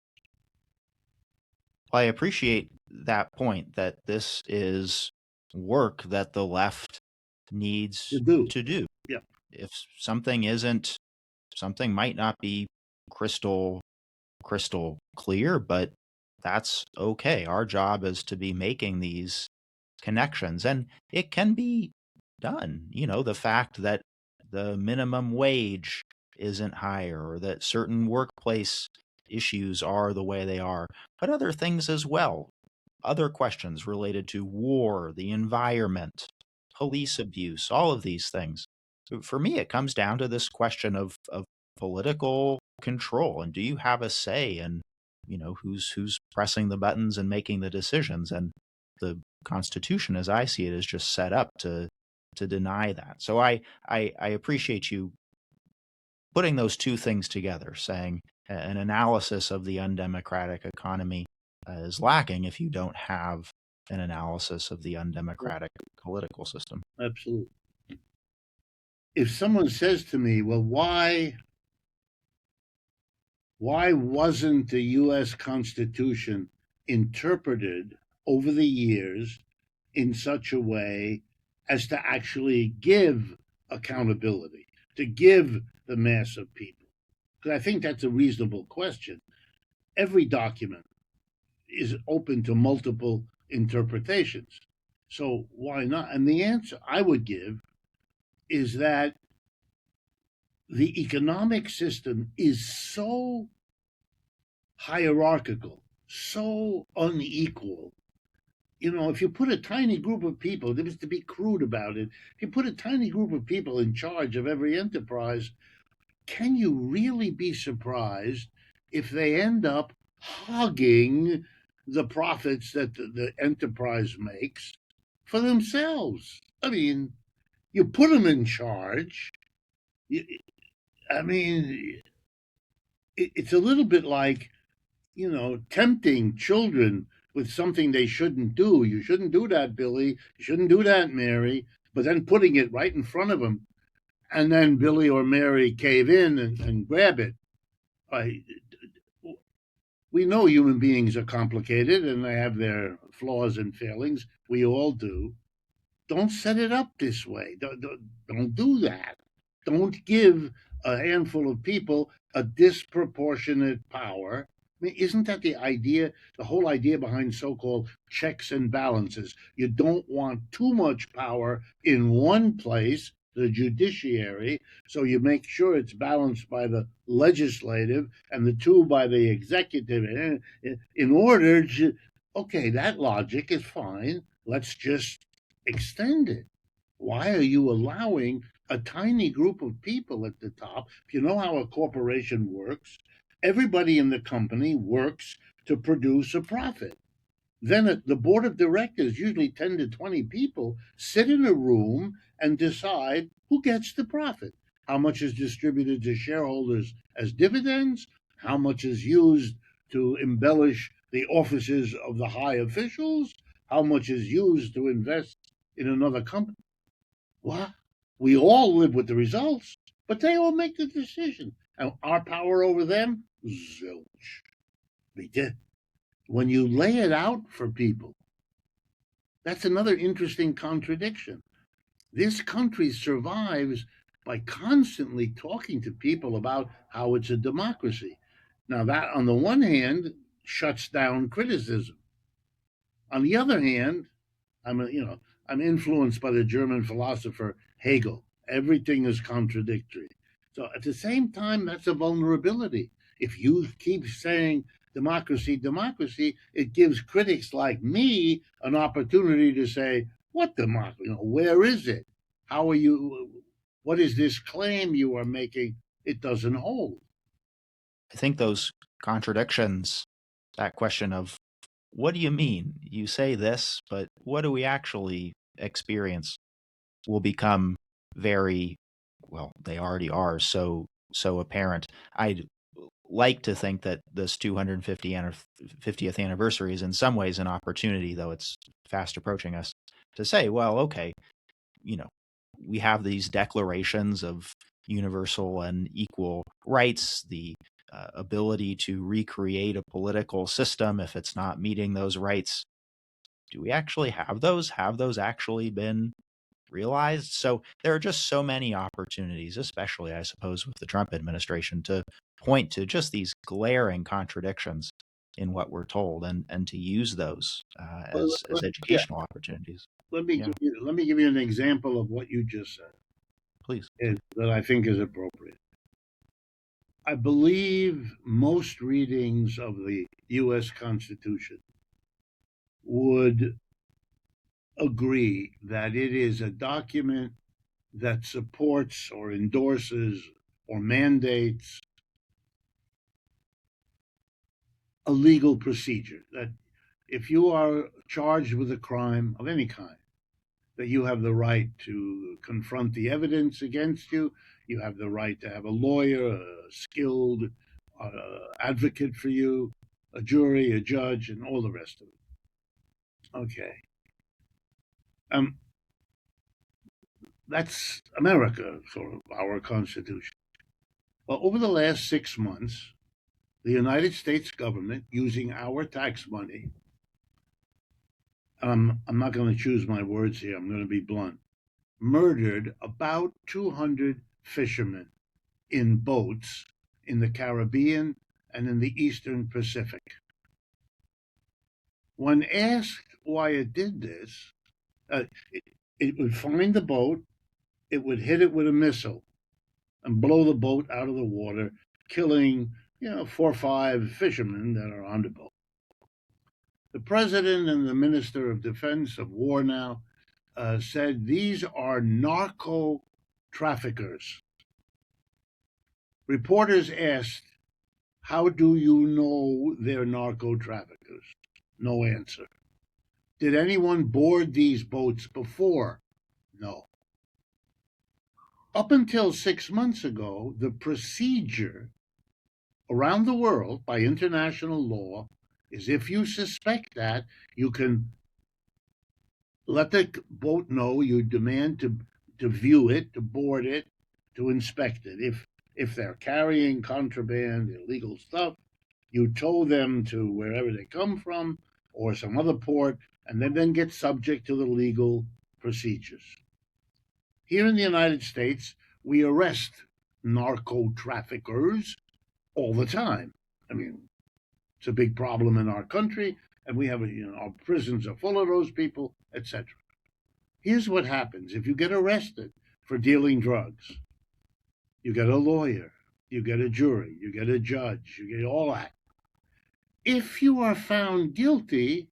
A: Well, I appreciate that point that this is work that the left needs to do.
B: Yeah.
A: If something might not be crystal clear, but that's okay. Our job is to be making these connections, and it can be done. The fact that the minimum wage isn't higher, or that certain workplace issues are the way they are, but other things as well. Other questions related to war, the environment, police abuse, all of these things. For me, it comes down to this question of political control, and do you have a say in who's pressing the buttons and making the decisions? And the Constitution, as I see it, is just set up to deny that. So I appreciate you putting those two things together, saying an analysis of the undemocratic economy is lacking if you don't have an analysis of the undemocratic political system.
B: Absolutely. If someone says to me, well, why wasn't the U.S. Constitution interpreted over the years in such a way as to actually give accountability, to give the mass of people? Because I think that's a reasonable question. Every document is open to multiple interpretations. So why not? And the answer I would give is that the economic system is so hierarchical, so unequal. If you put a tiny group of people, just to be crude about it, if you put a tiny group of people in charge of every enterprise, can you really be surprised if they end up hogging the profits that the enterprise makes for themselves? I mean, you put them in charge. I mean, it's a little bit like, tempting children with something they shouldn't do. You shouldn't do that, Billy. You shouldn't do that, Mary. But then putting it right in front of them, and then Billy or Mary cave in and grab it. I, we know human beings are complicated and they have their flaws and failings. We all do. Don't set it up this way. Don't do that. Don't give a handful of people a disproportionate power. I mean, isn't that the idea, the whole idea behind so called checks and balances? You don't want too much power in one place, the judiciary, so you make sure it's balanced by the legislative and the two by the executive in order to, okay, that logic is fine. Let's just extend it. Why are you allowing a tiny group of people at the top? If you know how a corporation works, everybody in the company works to produce a profit. Then the board of directors, usually 10 to 20 people, sit in a room and decide who gets the profit. How much is distributed to shareholders as dividends? How much is used to embellish the offices of the high officials? How much is used to invest in another company? What? We all live with the results, but they all make the decision. And our power over them? Zilch. We did. When you lay it out for people, that's another interesting contradiction. This country survives by constantly talking to people about how it's a democracy. Now, that, on the one hand, shuts down criticism. On the other hand, I'm influenced by the German philosopher Hegel. Everything is contradictory. So at the same time, that's a vulnerability. If you keep saying democracy, democracy, it gives critics like me an opportunity to say, what democracy? Where is it? How are you? What is this claim you are making? It doesn't hold.
A: I think those contradictions, that question of what do you mean? You say this, but what do we actually experience will become very, well, they already are so apparent. I'd like to think that this 250th anniversary is in some ways an opportunity, though it's fast approaching us, to say, well, okay, you know, we have these declarations of universal and equal rights, the ability to recreate a political system if it's not meeting those rights. Do we actually have those? Have those actually been realized? So there are just so many opportunities, especially, I suppose, with the Trump administration, to point to just these glaring contradictions in what we're told and to use those
B: Well,
A: as
B: yeah,
A: educational opportunities.
B: let me
A: Yeah,
B: give you an example of what you just said
A: please.
B: that I think is appropriate. I believe most readings of the U.S. Constitution would agree that it is a document that supports or endorses or mandates a legal procedure. That if you are charged with a crime of any kind, that you have the right to confront the evidence against you. You have the right to have a lawyer, a skilled advocate for you, a jury, a judge, and all the rest of it. Okay. Um, that's America, sort of our Constitution. Well, over the last 6 months, the United States government, using our tax money, I'm not going to choose my words here, I'm going to be blunt, murdered about 200 fishermen in boats in the Caribbean and in the Eastern Pacific. When asked why it did this, It would find the boat, it would hit it with a missile and blow the boat out of the water, killing, 4 or 5 fishermen that are on the boat. The president and the minister of defense of war now said these are narco traffickers. Reporters asked, how do you know they're narco traffickers? No answer. Did anyone board these boats before? No. Up until 6 months ago, the procedure around the world by international law is if you suspect that, you can let the boat know you demand to view it, to board it, to inspect it. If they're carrying contraband, illegal stuff, you tow them to wherever they come from or some other port, and then get subject to the legal procedures. Here in the United States, we arrest narco traffickers all the time. I mean, it's a big problem in our country, and we have our prisons are full of those people, etc. Here's what happens if you get arrested for dealing drugs. You get a lawyer, you get a jury, you get a judge, you get all that. If you are found guilty,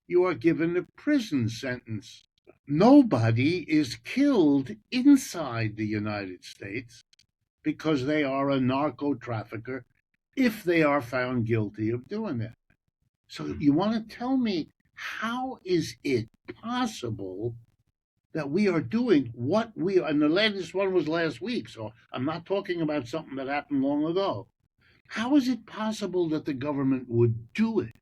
B: you are given a prison sentence. Nobody is killed inside the United States because they are a narco trafficker if they are found guilty of doing that. So you want to tell me, how is it possible that we are doing what we are? And the latest one was last week, so I'm not talking about something that happened long ago. How is it possible that the government would do it?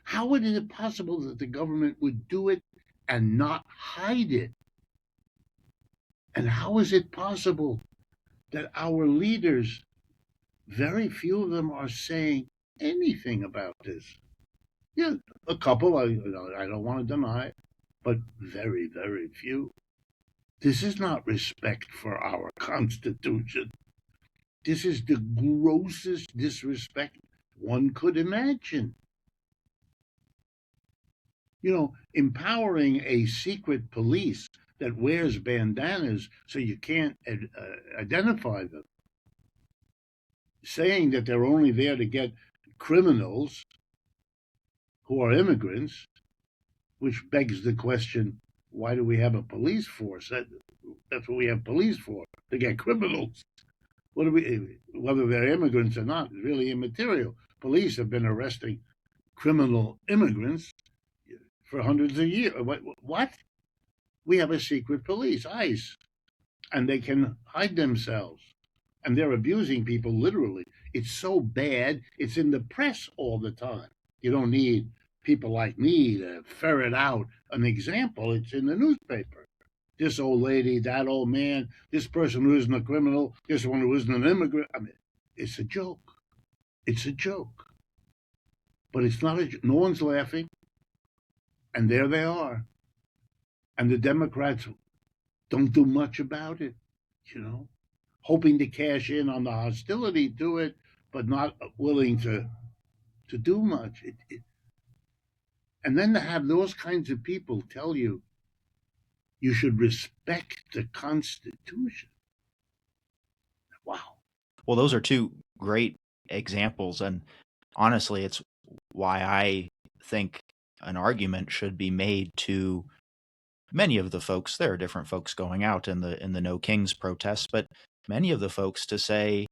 B: How is it possible that the government would do it and not hide it? And how is it possible that our leaders, very few of them are saying anything about this? Yeah, a couple, I don't want to deny it, but very, very few. This is not respect for our Constitution. This is the grossest disrespect one could imagine. Empowering a secret police that wears bandanas so you can't identify them, saying that they're only there to get criminals who are immigrants, which begs the question, why do we have a police force? That's what we have police for, to get criminals. Whether they're immigrants or not is really immaterial. Police have been arresting criminal immigrants for hundreds of years. What? We have a secret police, ICE, and they can hide themselves. And they're abusing people literally. It's so bad, it's in the press all the time. You don't need people like me to ferret out an example. It's in the newspaper. This old lady, that old man, this person who isn't a criminal, this one who isn't an immigrant. I mean, it's a joke. It's a joke. But it's not no one's laughing. And there they are. And the Democrats don't do much about it, hoping to cash in on the hostility to it, but not willing to do much. And then to have those kinds of people tell you you should respect the Constitution. Wow.
A: Well, those are two great examples. And honestly, it's why I think an argument should be made to many of the folks. There are different folks going out in the No Kings protests, but many of the folks to say,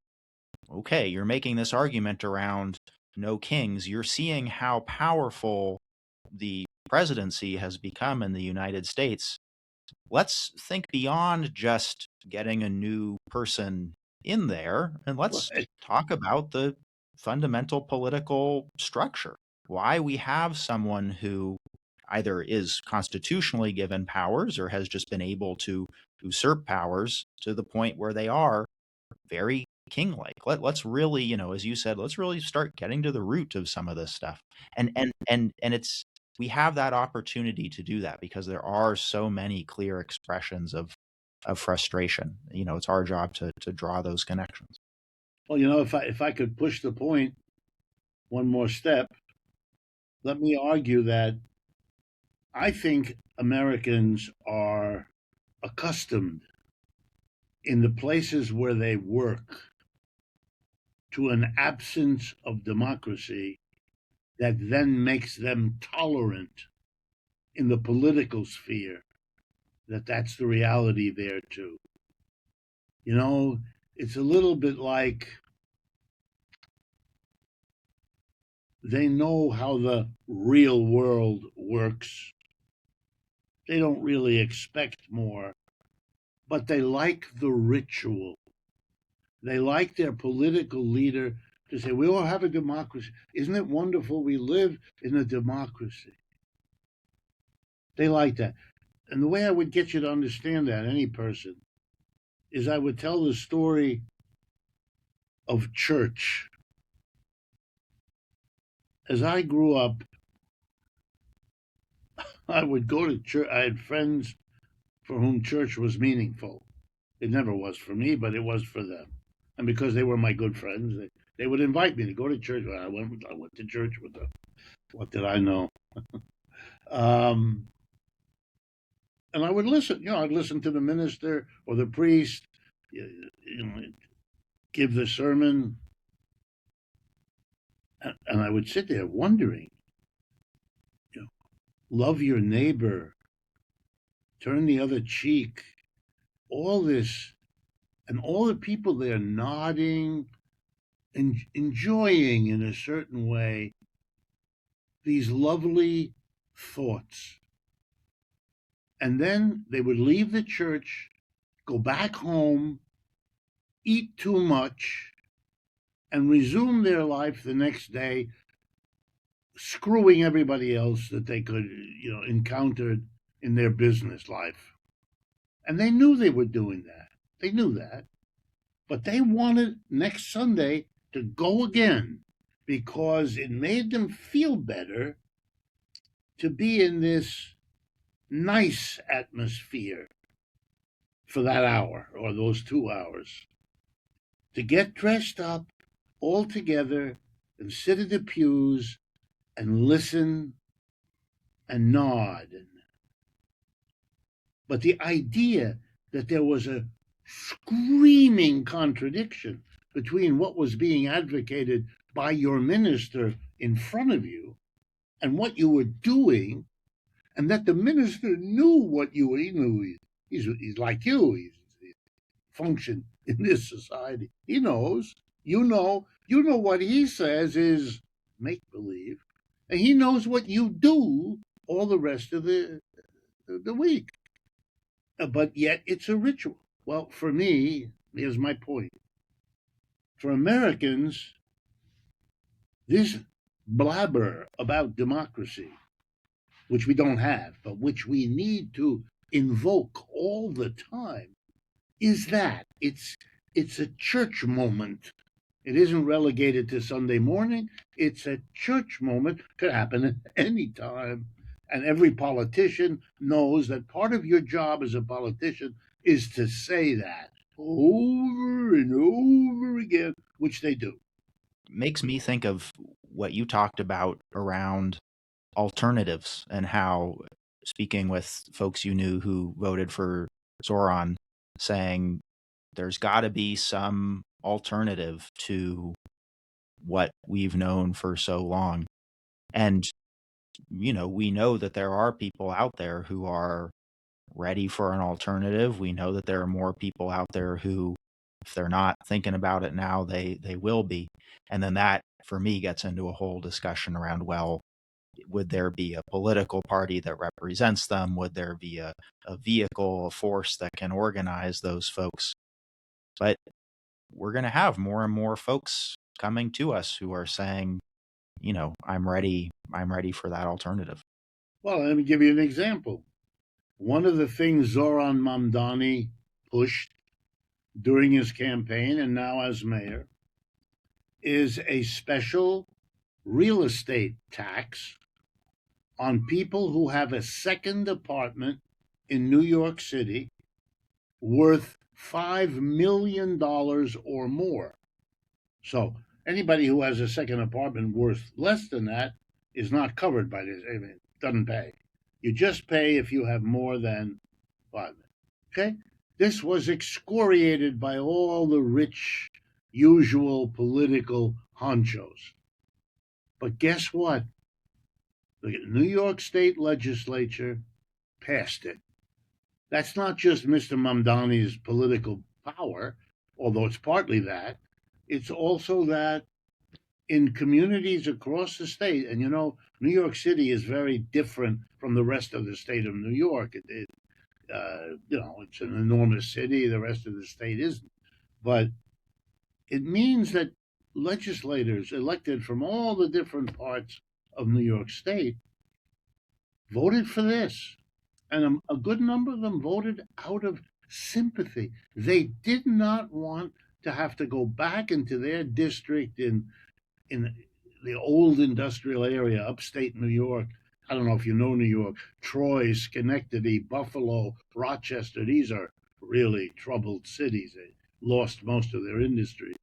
A: okay, you're making this argument around no kings. You're seeing how powerful the presidency has become in the United States. Let's think beyond just getting a new person in there, and let's talk about the fundamental political structure. Why we have someone who either is constitutionally given powers or has just been able to usurp powers to the point where they are very king-like. Let's really, as you said, let's really start getting to the root of some of this stuff. And it's, we have that opportunity to do that because there are so many clear expressions of frustration. It's our job to draw those connections.
B: Well, if I could push the point one more step, let me argue that I think Americans are accustomed in the places where they work to an absence of democracy that then makes them tolerant in the political sphere, that's the reality there too. You know, it's a little bit like they know how the real world works. They don't really expect more, but they like the ritual. They like their political leader to say, we all have a democracy. Isn't it wonderful we live in a democracy? They like that. And the way I would get you to understand that, any person, is I would tell the story of church. As I grew up, I would go to church. I had friends for whom church was meaningful. It never was for me, but it was for them. And because they were my good friends, they would invite me to go to church. I went to church with them. What did I know? Um, and I would listen. I'd listen to the minister or the priest, give the sermon, and I would sit there wondering, love your neighbor, turn the other cheek, all this, and all the people there nodding and enjoying in a certain way these lovely thoughts. And then they would leave the church, go back home, eat too much, and resume their life the next day, screwing everybody else that they could, encounter in their business life. And they knew they were doing that. They knew that. But they wanted next Sunday to go again because it made them feel better to be in this nice atmosphere for that hour or those 2 hours. To get dressed up all together and sit in the pews and listen and nod. But the idea that there was a screaming contradiction between what was being advocated by your minister in front of you and what you were doing, and that the minister knew what you were. He knew he's like you. He functioned in this society. He knows. You know what he says is make believe, and he knows what you do all the rest of the week. But yet it's a ritual. Well, for me, here's my point. For Americans, this blabber about democracy, which we don't have, but which we need to invoke all the time, is that it's a church moment. It isn't relegated to Sunday morning. It's a church moment. Could happen at any time. And every politician knows that part of your job as a politician is to say that over and over again, which they do.
A: Makes me think of what you talked about around alternatives and how, speaking with folks you knew who voted for Zoran, saying there's got to be some alternative to what we've known for so long. And, we know that there are people out there who are ready for an alternative. We know that there are more people out there who, if they're not thinking about it now, they will be. And then that, for me, gets into a whole discussion around, well, would there be a political party that represents them? Would there be a vehicle, a force that can organize those folks? But we're going to have more and more folks coming to us who are saying, I'm ready for that alternative.
B: Well, let me give you an example. One of the things Zoran Mamdani pushed during his campaign and now as mayor is a special real estate tax on people who have a second apartment in New York City worth $5 million or more. So anybody who has a second apartment worth less than that is not covered by this. I mean, doesn't pay. You just pay if you have more than 5 minutes. Okay? This was excoriated by all the rich, usual political honchos. But guess what? The New York State legislature passed it. That's not just Mr. Mamdani's political power, although it's partly that. It's also that in communities across the state, and New York City is very different from the rest of the state of New York. It's an enormous city. The rest of the state isn't. But it means that legislators elected from all the different parts of New York State voted for this. And a good number of them voted out of sympathy. They did not want to have to go back into their district in the old industrial area, upstate New York. I don't know if you know New York, Troy, Schenectady, Buffalo, Rochester. These are really troubled cities. They lost most of their industry.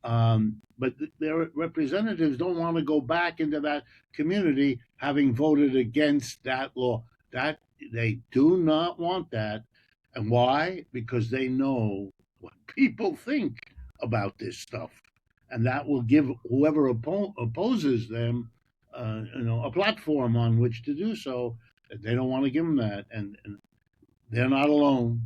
B: But their representatives don't want to go back into that community having voted against that law. That they do not want that. And why? Because they know what people think about this stuff, and that will give whoever opposes them, a platform on which to do so. They don't want to give them that, and they're not alone.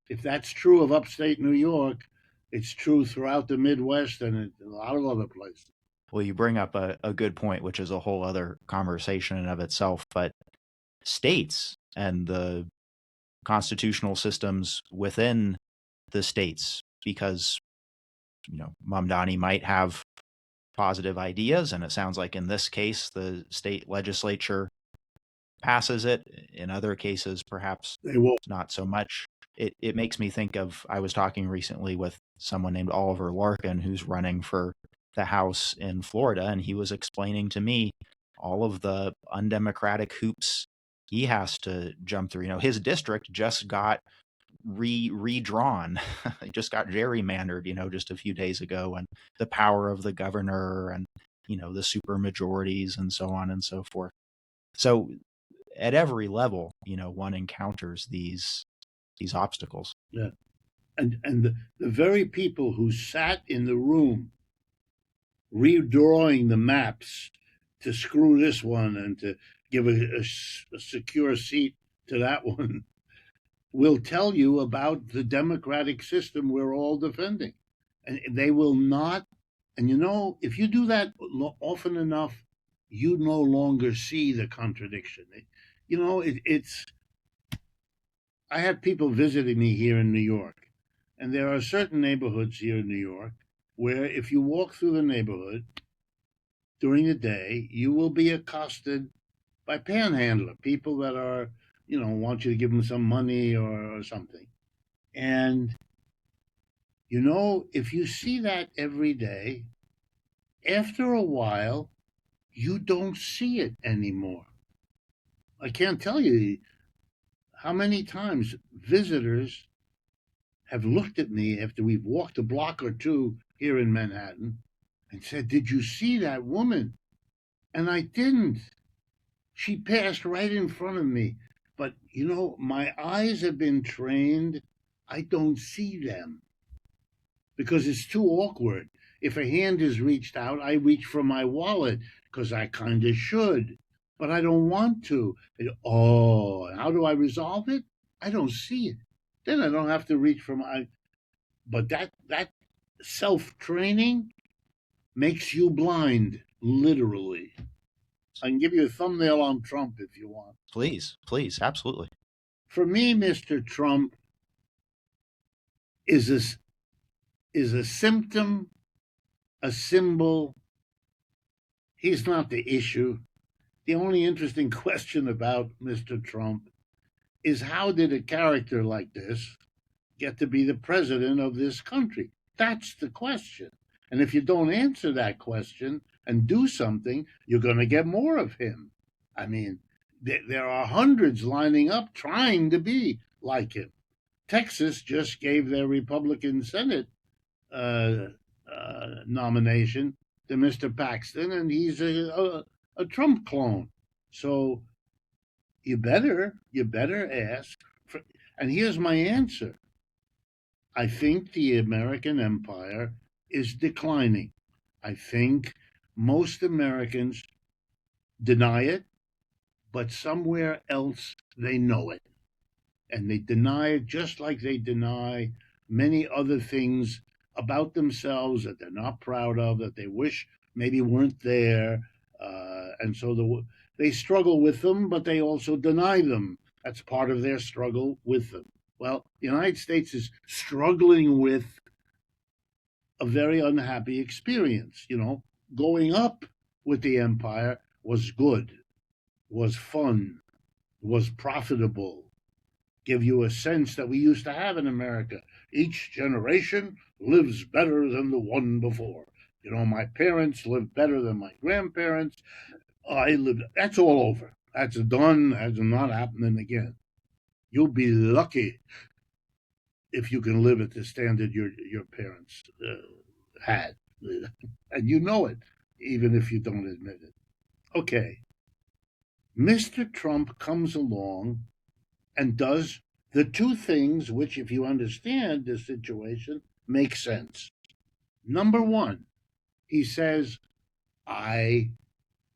B: If that's true of upstate New York, it's true throughout the Midwest and a lot of other places.
A: Well, you bring up a good point, which is a whole other conversation in of itself. But states and the constitutional systems within the states, because Mamdani might have positive ideas, and it sounds like in this case the state legislature passes it. In other cases, perhaps
B: They will.
A: not so much. It makes me think of, I was talking recently with someone named Oliver Larkin, who's running for the House in Florida, and he was explaining to me all of the undemocratic hoops he has to jump through. His district just got redrawn. It just got gerrymandered, just a few days ago, and the power of the governor and, the super majorities and so on and so forth. So at every level, one encounters these obstacles.
B: Yeah. And the very people who sat in the room redrawing the maps to screw this one and to give a secure seat to that one will tell you about the democratic system we're all defending. And they will not. And if you do that often enough, you no longer see the contradiction. It's. I have people visiting me here in New York, and there are certain neighborhoods here in New York where if you walk through the neighborhood during the day, you will be accosted by panhandler people that are, want you to give them some money or something. And, if you see that every day, after a while, you don't see it anymore. I can't tell you how many times visitors have looked at me after we've walked a block or two here in Manhattan and said, "Did you see that woman?" And I didn't. She passed right in front of me. But, my eyes have been trained. I don't see them because it's too awkward. If a hand is reached out, I reach for my wallet because I kind of should, but I don't want to. How do I resolve it? I don't see it. Then I don't have to reach for my. But that self training makes you blind, literally. I can give you a thumbnail on Trump if you want.
A: Please, absolutely.
B: For me, Mr. Trump is a symptom, a symbol. He's not the issue. The only interesting question about Mr. Trump is how did a character like this get to be the president of this country? That's the question. And if you don't answer that question and do something, you're going to get more of him. I mean, there are hundreds lining up trying to be like him. Texas just gave their Republican Senate nomination to Mr. Paxton, and he's a Trump clone. So You better ask. For, and here's my answer. I think the American empire is declining. I think most Americans deny it, but somewhere else they know it. And they deny it just like they deny many other things about themselves that they're not proud of, that they wish maybe weren't there. And so they struggle with them, but they also deny them. That's part of their struggle with them. Well, the United States is struggling with a very unhappy experience. Going up with the empire was good, was fun, was profitable, give you a sense that we used to have in America. Each generation lives better than the one before. My parents lived better than my grandparents. I lived, that's all over. That's done. That's not happening again. You'll be lucky if you can live at the standard your parents had. And you know it, even if you don't admit it. Okay. Mr. Trump comes along and does the two things which, if you understand the situation, make sense. Number one, he says, I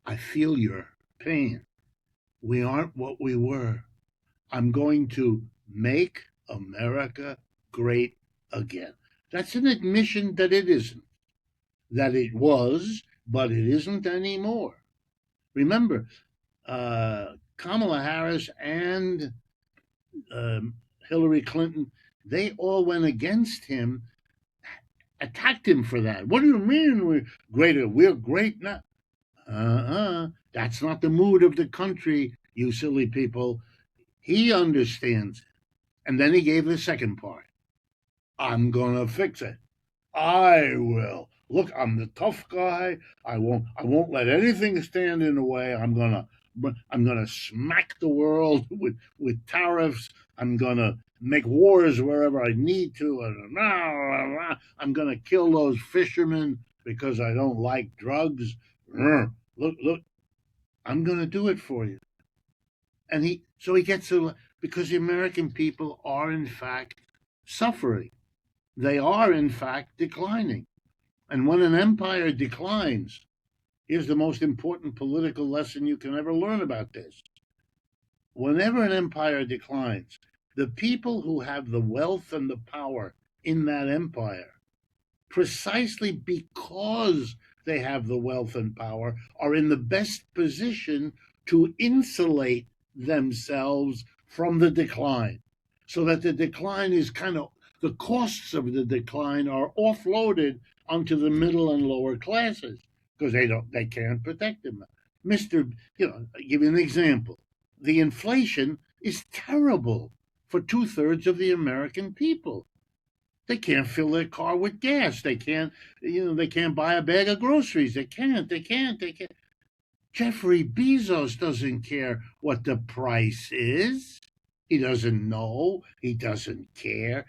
B: I feel your pain. We aren't what we were. I'm going to make America great again. That's an admission that it isn't. That it was, but it isn't anymore. Remember, Kamala Harris and Hillary Clinton, they all went against him, attacked him for that. What do you mean we're greater? We're great now. That's not the mood of the country, you silly people. He understands it. And then he gave the second part. I'm going to fix it. I will. Look, I'm the tough guy. I won't let anything stand in the way. I'm gonna smack the world with tariffs. I'm gonna make wars wherever I need to. I'm gonna kill those fishermen because I don't like drugs. Look, I'm gonna do it for you. And he gets to, because the American people are in fact suffering. They are in fact declining. And when an empire declines, here's the most important political lesson you can ever learn about this. Whenever an empire declines, the people who have the wealth and the power in that empire, precisely because they have the wealth and power, are in the best position to insulate themselves from the decline. So that the decline is the costs of the decline are offloaded onto the middle and lower classes because they can't protect them. Mr. I'll give you an example. The inflation is terrible for 2/3 of the American people. They can't fill their car with gas. They can't buy a bag of groceries. They can't. Jeffrey Bezos doesn't care what the price is. He doesn't know. He doesn't care.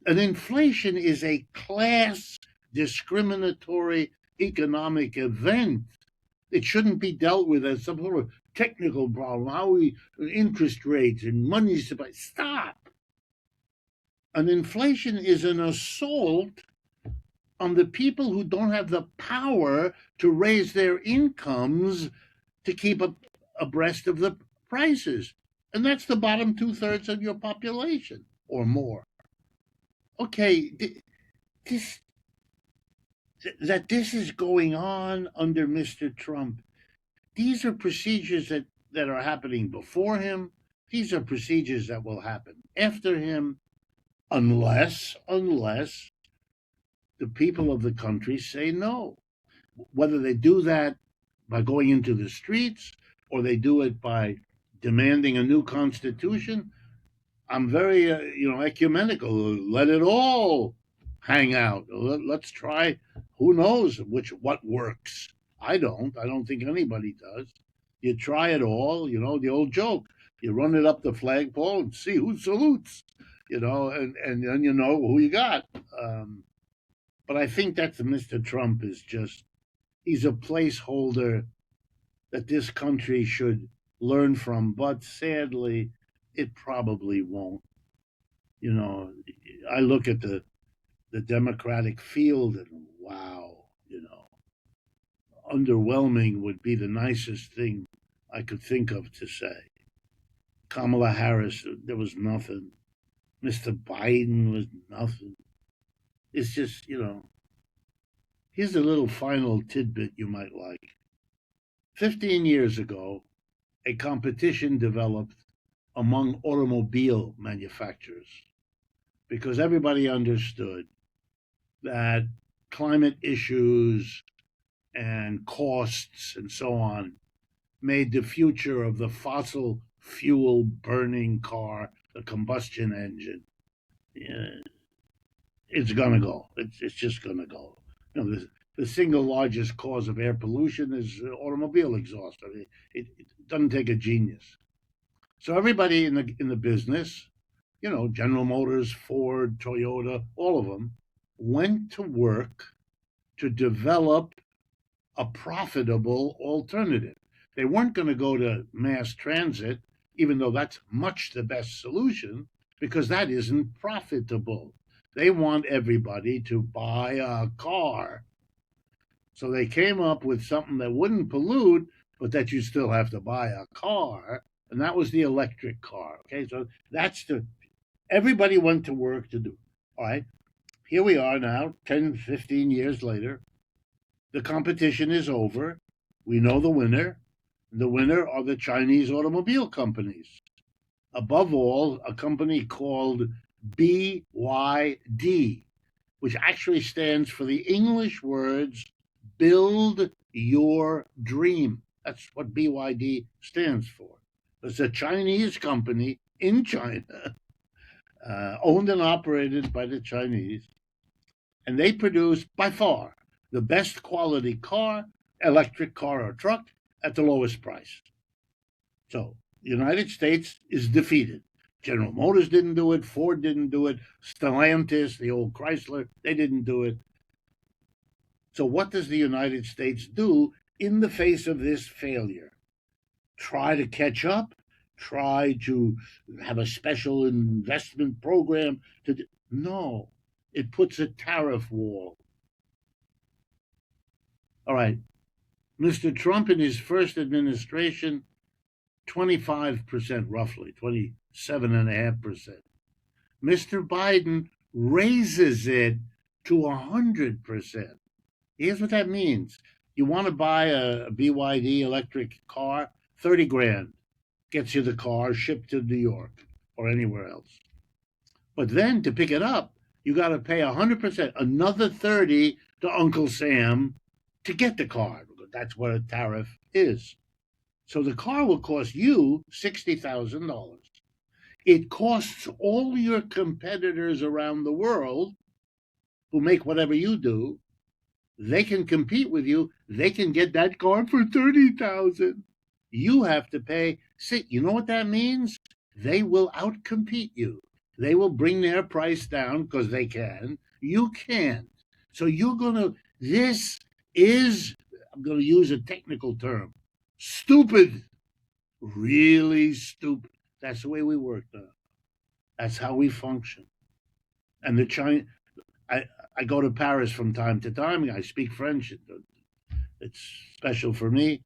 B: An inflation is a class discriminatory economic event. It shouldn't be dealt with as some sort of technical problem. Interest rates and money supply. Stop. An inflation is an assault on the people who don't have the power to raise their incomes to keep abreast of the prices. And that's the bottom 2/3 of your population or more. Okay, this this is going on under Mr. Trump. These are procedures that are happening before him. These are procedures that will happen after him, unless the people of the country say no. Whether they do that by going into the streets or they do it by demanding a new constitution, I'm very, ecumenical. Let it all hang out. Let's try. Who knows what works? I don't. I don't think anybody does. You try it all. The old joke. You run it up the flagpole and see who salutes. And then you know who you got. But I think that Mr. Trump is he's a placeholder that this country should learn from, but sadly, it probably won't. You know, I look at the Democratic field and wow, underwhelming would be the nicest thing I could think of to say. Kamala Harris, there was nothing. Mr. Biden was nothing. It's just, here's a little final tidbit you might like. 15 years ago, a competition developed among automobile manufacturers because everybody understood that climate issues and costs and so on made the future of the fossil fuel burning car, the combustion engine, yeah, it's going to go. It's just going to go. The single largest cause of air pollution is automobile exhaust. I mean, it doesn't take a genius. So everybody in the business, General Motors, Ford, Toyota, all of them went to work to develop a profitable alternative. They weren't going to go to mass transit, even though that's much the best solution, because that isn't profitable. They want everybody to buy a car. So they came up with something that wouldn't pollute, but that you still have to buy a car. And that was the electric car. Okay, so everybody went to work to do. All right, here we are now, 10, 15 years later. The competition is over. We know the winner. The winner are the Chinese automobile companies. Above all, a company called BYD, which actually stands for the English words build your dream. That's what BYD stands for. It's a Chinese company in China, owned and operated by the Chinese. And they produce, by far, the best quality car, electric car or truck at the lowest price. So the United States is defeated. General Motors didn't do it. Ford didn't do it. Stellantis, the old Chrysler, they didn't do it. So what does the United States do in the face of this failure? Try to catch up? Try to have a special investment program? No, it puts a tariff wall. All right, Mr. Trump in his first administration, 25% roughly, 27.5%. Mr. Biden raises it to 100%. Here's what that means. You want to buy a BYD electric car, 30 grand gets you the car shipped to New York or anywhere else. But then to pick it up, you got to pay 100%, another 30 to Uncle Sam to get the car. That's what a tariff is. So the car will cost you $60,000. It costs all your competitors around the world who make whatever you do. They can compete with you. They can get that car for 30,000. You have to pay. See, you know what that means? They will outcompete you. They will bring their price down because they can. You can't. So you're going to, this is, I'm going to use a technical term, stupid. Really stupid. That's the way we work now. That's how we function. And the China, I go to Paris from time to time. I speak French. It's special for me.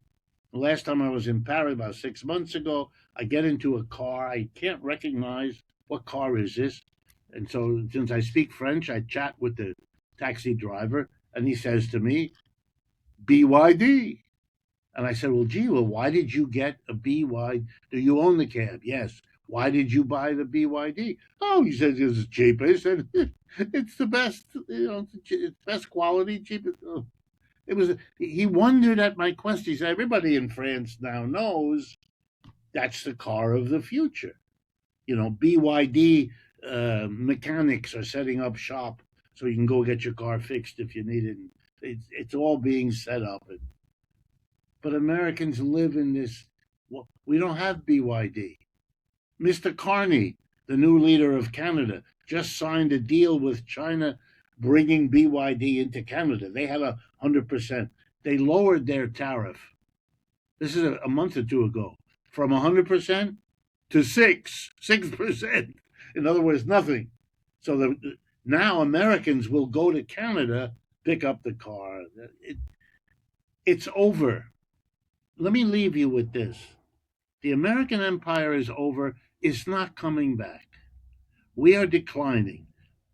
B: The last time I was in Paris, about 6 months ago, I get into a car. I can't recognize what car is this. And so since I speak French, I chat with the taxi driver, and he says to me, BYD. And I said, well, why did you get a BYD? Do you own the cab? Yes. Why did you buy the BYD? Oh, he says it's cheap. I said, it's the best, it's best quality, cheapest. Oh. He wondered at my question. He said, everybody in France now knows that's the car of the future. BYD mechanics are setting up shop so you can go get your car fixed if you need it. It's all being set up. But Americans live in this. Well, we don't have BYD. Mr. Carney, the new leader of Canada, just signed a deal with China bringing BYD into Canada. They have 100%. They lowered their tariff. This is a month or two ago, from 100% to 6%. In other words, nothing. So now Americans will go to Canada, pick up the car. It's over. Let me leave you with this. The American empire is over. It's not coming back. We are declining.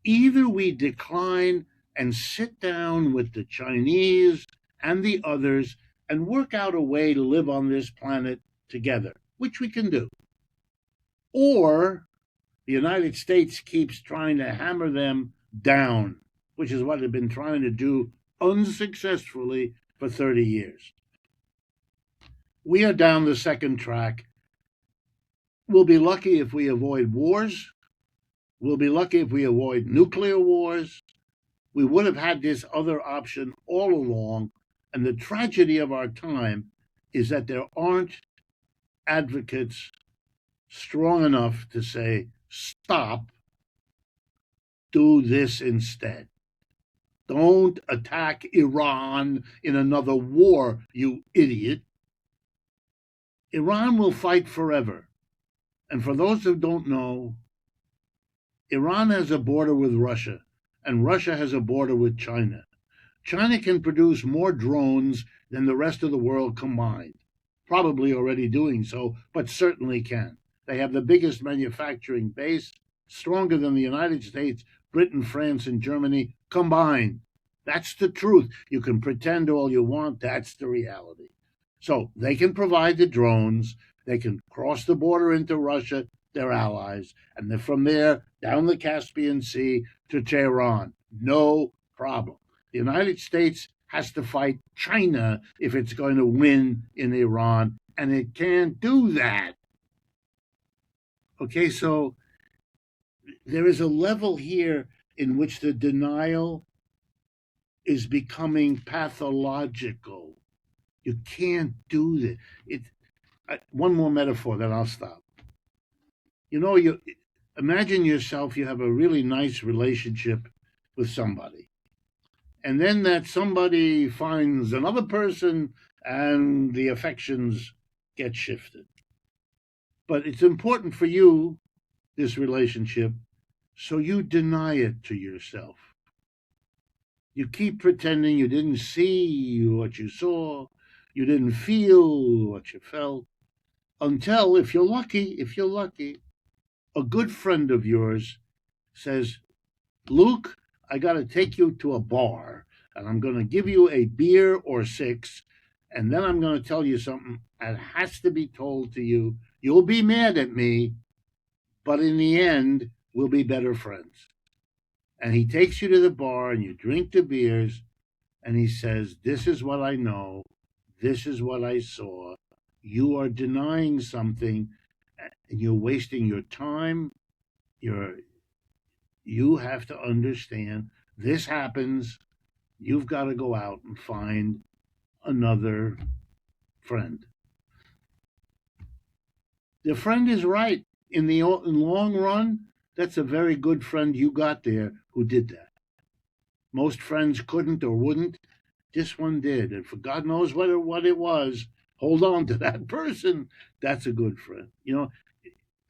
B: Either we decline and sit down with the Chinese and the others and work out a way to live on this planet together, which we can do, or the United States keeps trying to hammer them down, which is what they've been trying to do unsuccessfully for 30 years. We are down the second track. We'll be lucky if we avoid wars. We'll be lucky if we avoid nuclear wars. We would have had this other option all along. And the tragedy of our time is that there aren't advocates strong enough to say, stop, do this instead. Don't attack Iran in another war, you idiot. Iran will fight forever. And for those who don't know, Iran has a border with Russia, and Russia has a border with China. China can produce more drones than the rest of the world combined. Probably already doing so, but certainly can. They have the biggest manufacturing base, stronger than the United States, Britain, France, and Germany combined. That's the truth. You can pretend all you want. That's the reality. So they can provide the drones. They can cross the border into Russia, their allies, and then from there down the Caspian Sea to Tehran. No problem. The United States has to fight China if it's going to win in Iran, and it can't do that. Okay, so there is a level here in which the denial is becoming pathological. You can't do this. One more metaphor, then I'll stop. You imagine yourself, you have a really nice relationship with somebody. And then that somebody finds another person and the affections get shifted. But it's important for you, this relationship, so you deny it to yourself. You keep pretending you didn't see what you saw, you didn't feel what you felt, until, if you're lucky, a good friend of yours says, Luke, I got to take you to a bar, and I'm going to give you a beer or six, and then I'm going to tell you something that has to be told to you. You'll be mad at me, but in the end, we'll be better friends. And he takes you to the bar, and you drink the beers, and he says, this is what I know. This is what I saw. You are denying something, and you're wasting your time. You have to understand this happens. You've got to go out and find another friend. The friend is right. In the long run, that's a very good friend you got there who did that. Most friends couldn't or wouldn't. This one did. And for God knows what it was, hold on to that person. That's a good friend.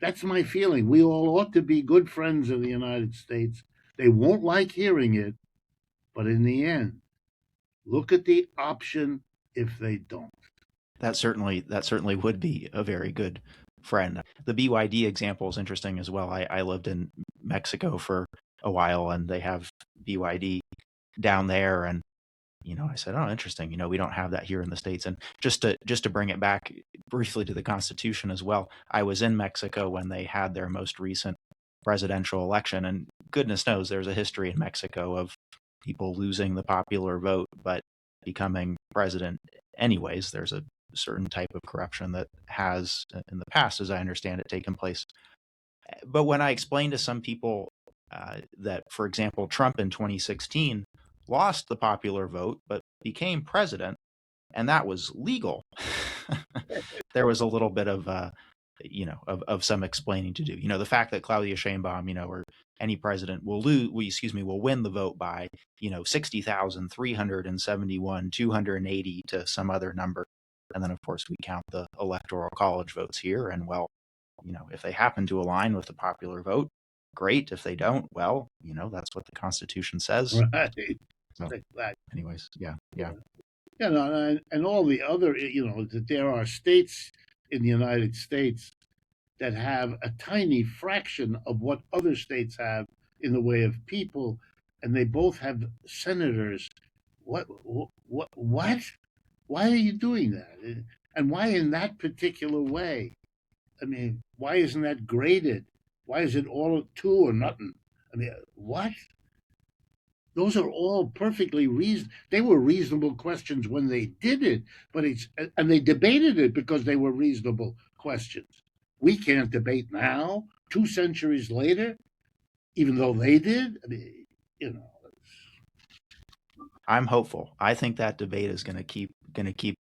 B: That's my feeling. We all ought to be good friends in the United States. They won't like hearing it, but in the end, look at the option if they don't.
A: That certainly would be a very good friend. The BYD example is interesting as well. I lived in Mexico for a while, and they have BYD down there, and I said, oh, interesting. We don't have that here in the States. And just to bring it back briefly to the Constitution as well, I was in Mexico when they had their most recent presidential election, and goodness knows there's a history in Mexico of people losing the popular vote but becoming president anyways. There's a certain type of corruption that has, in the past, as I understand it, taken place. But when I explained to some people that, for example, Trump in 2016 lost the popular vote but became president, and that was legal, there was a little bit of of some explaining to do. The fact that Claudia Sheinbaum, or any president will win the vote by 60,371, 280 to some other number. And then, of course, we count the electoral college votes here. And, well, if they happen to align with the popular vote, great. If they don't, well, that's what the Constitution says.
B: Right.
A: So,
B: Exactly.
A: anyways, yeah.
B: And all the other, that there are states in the United States that have a tiny fraction of what other states have in the way of people, and they both have senators. What? What? Why are you doing that? And why in that particular way? I mean, why isn't that graded? Why is it all two or nothing? I mean, what? Those are all perfectly reason. They were reasonable questions when they did it, but and they debated it because they were reasonable questions. We can't debate now, 2 centuries later, even though they did. I mean, you know.
A: I'm hopeful. I think that debate is going to keep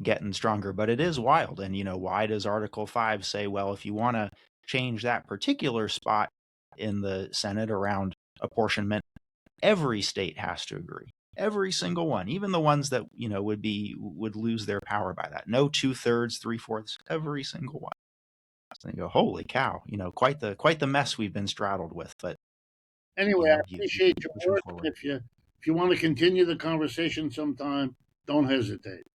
A: getting stronger, but it is wild. And why does Article 5 say, well, if you want to change that particular spot in the Senate around apportionment, every state has to agree. Every single one, even the ones that would lose their power by that. No 2/3, 3/4, every single one. So you go, holy cow! Quite the mess we've been straddled with. But
B: Anyway, I
A: you
B: appreciate
A: keep
B: your
A: pushing
B: work.
A: forward.
B: If you want to continue the conversation sometime, don't hesitate.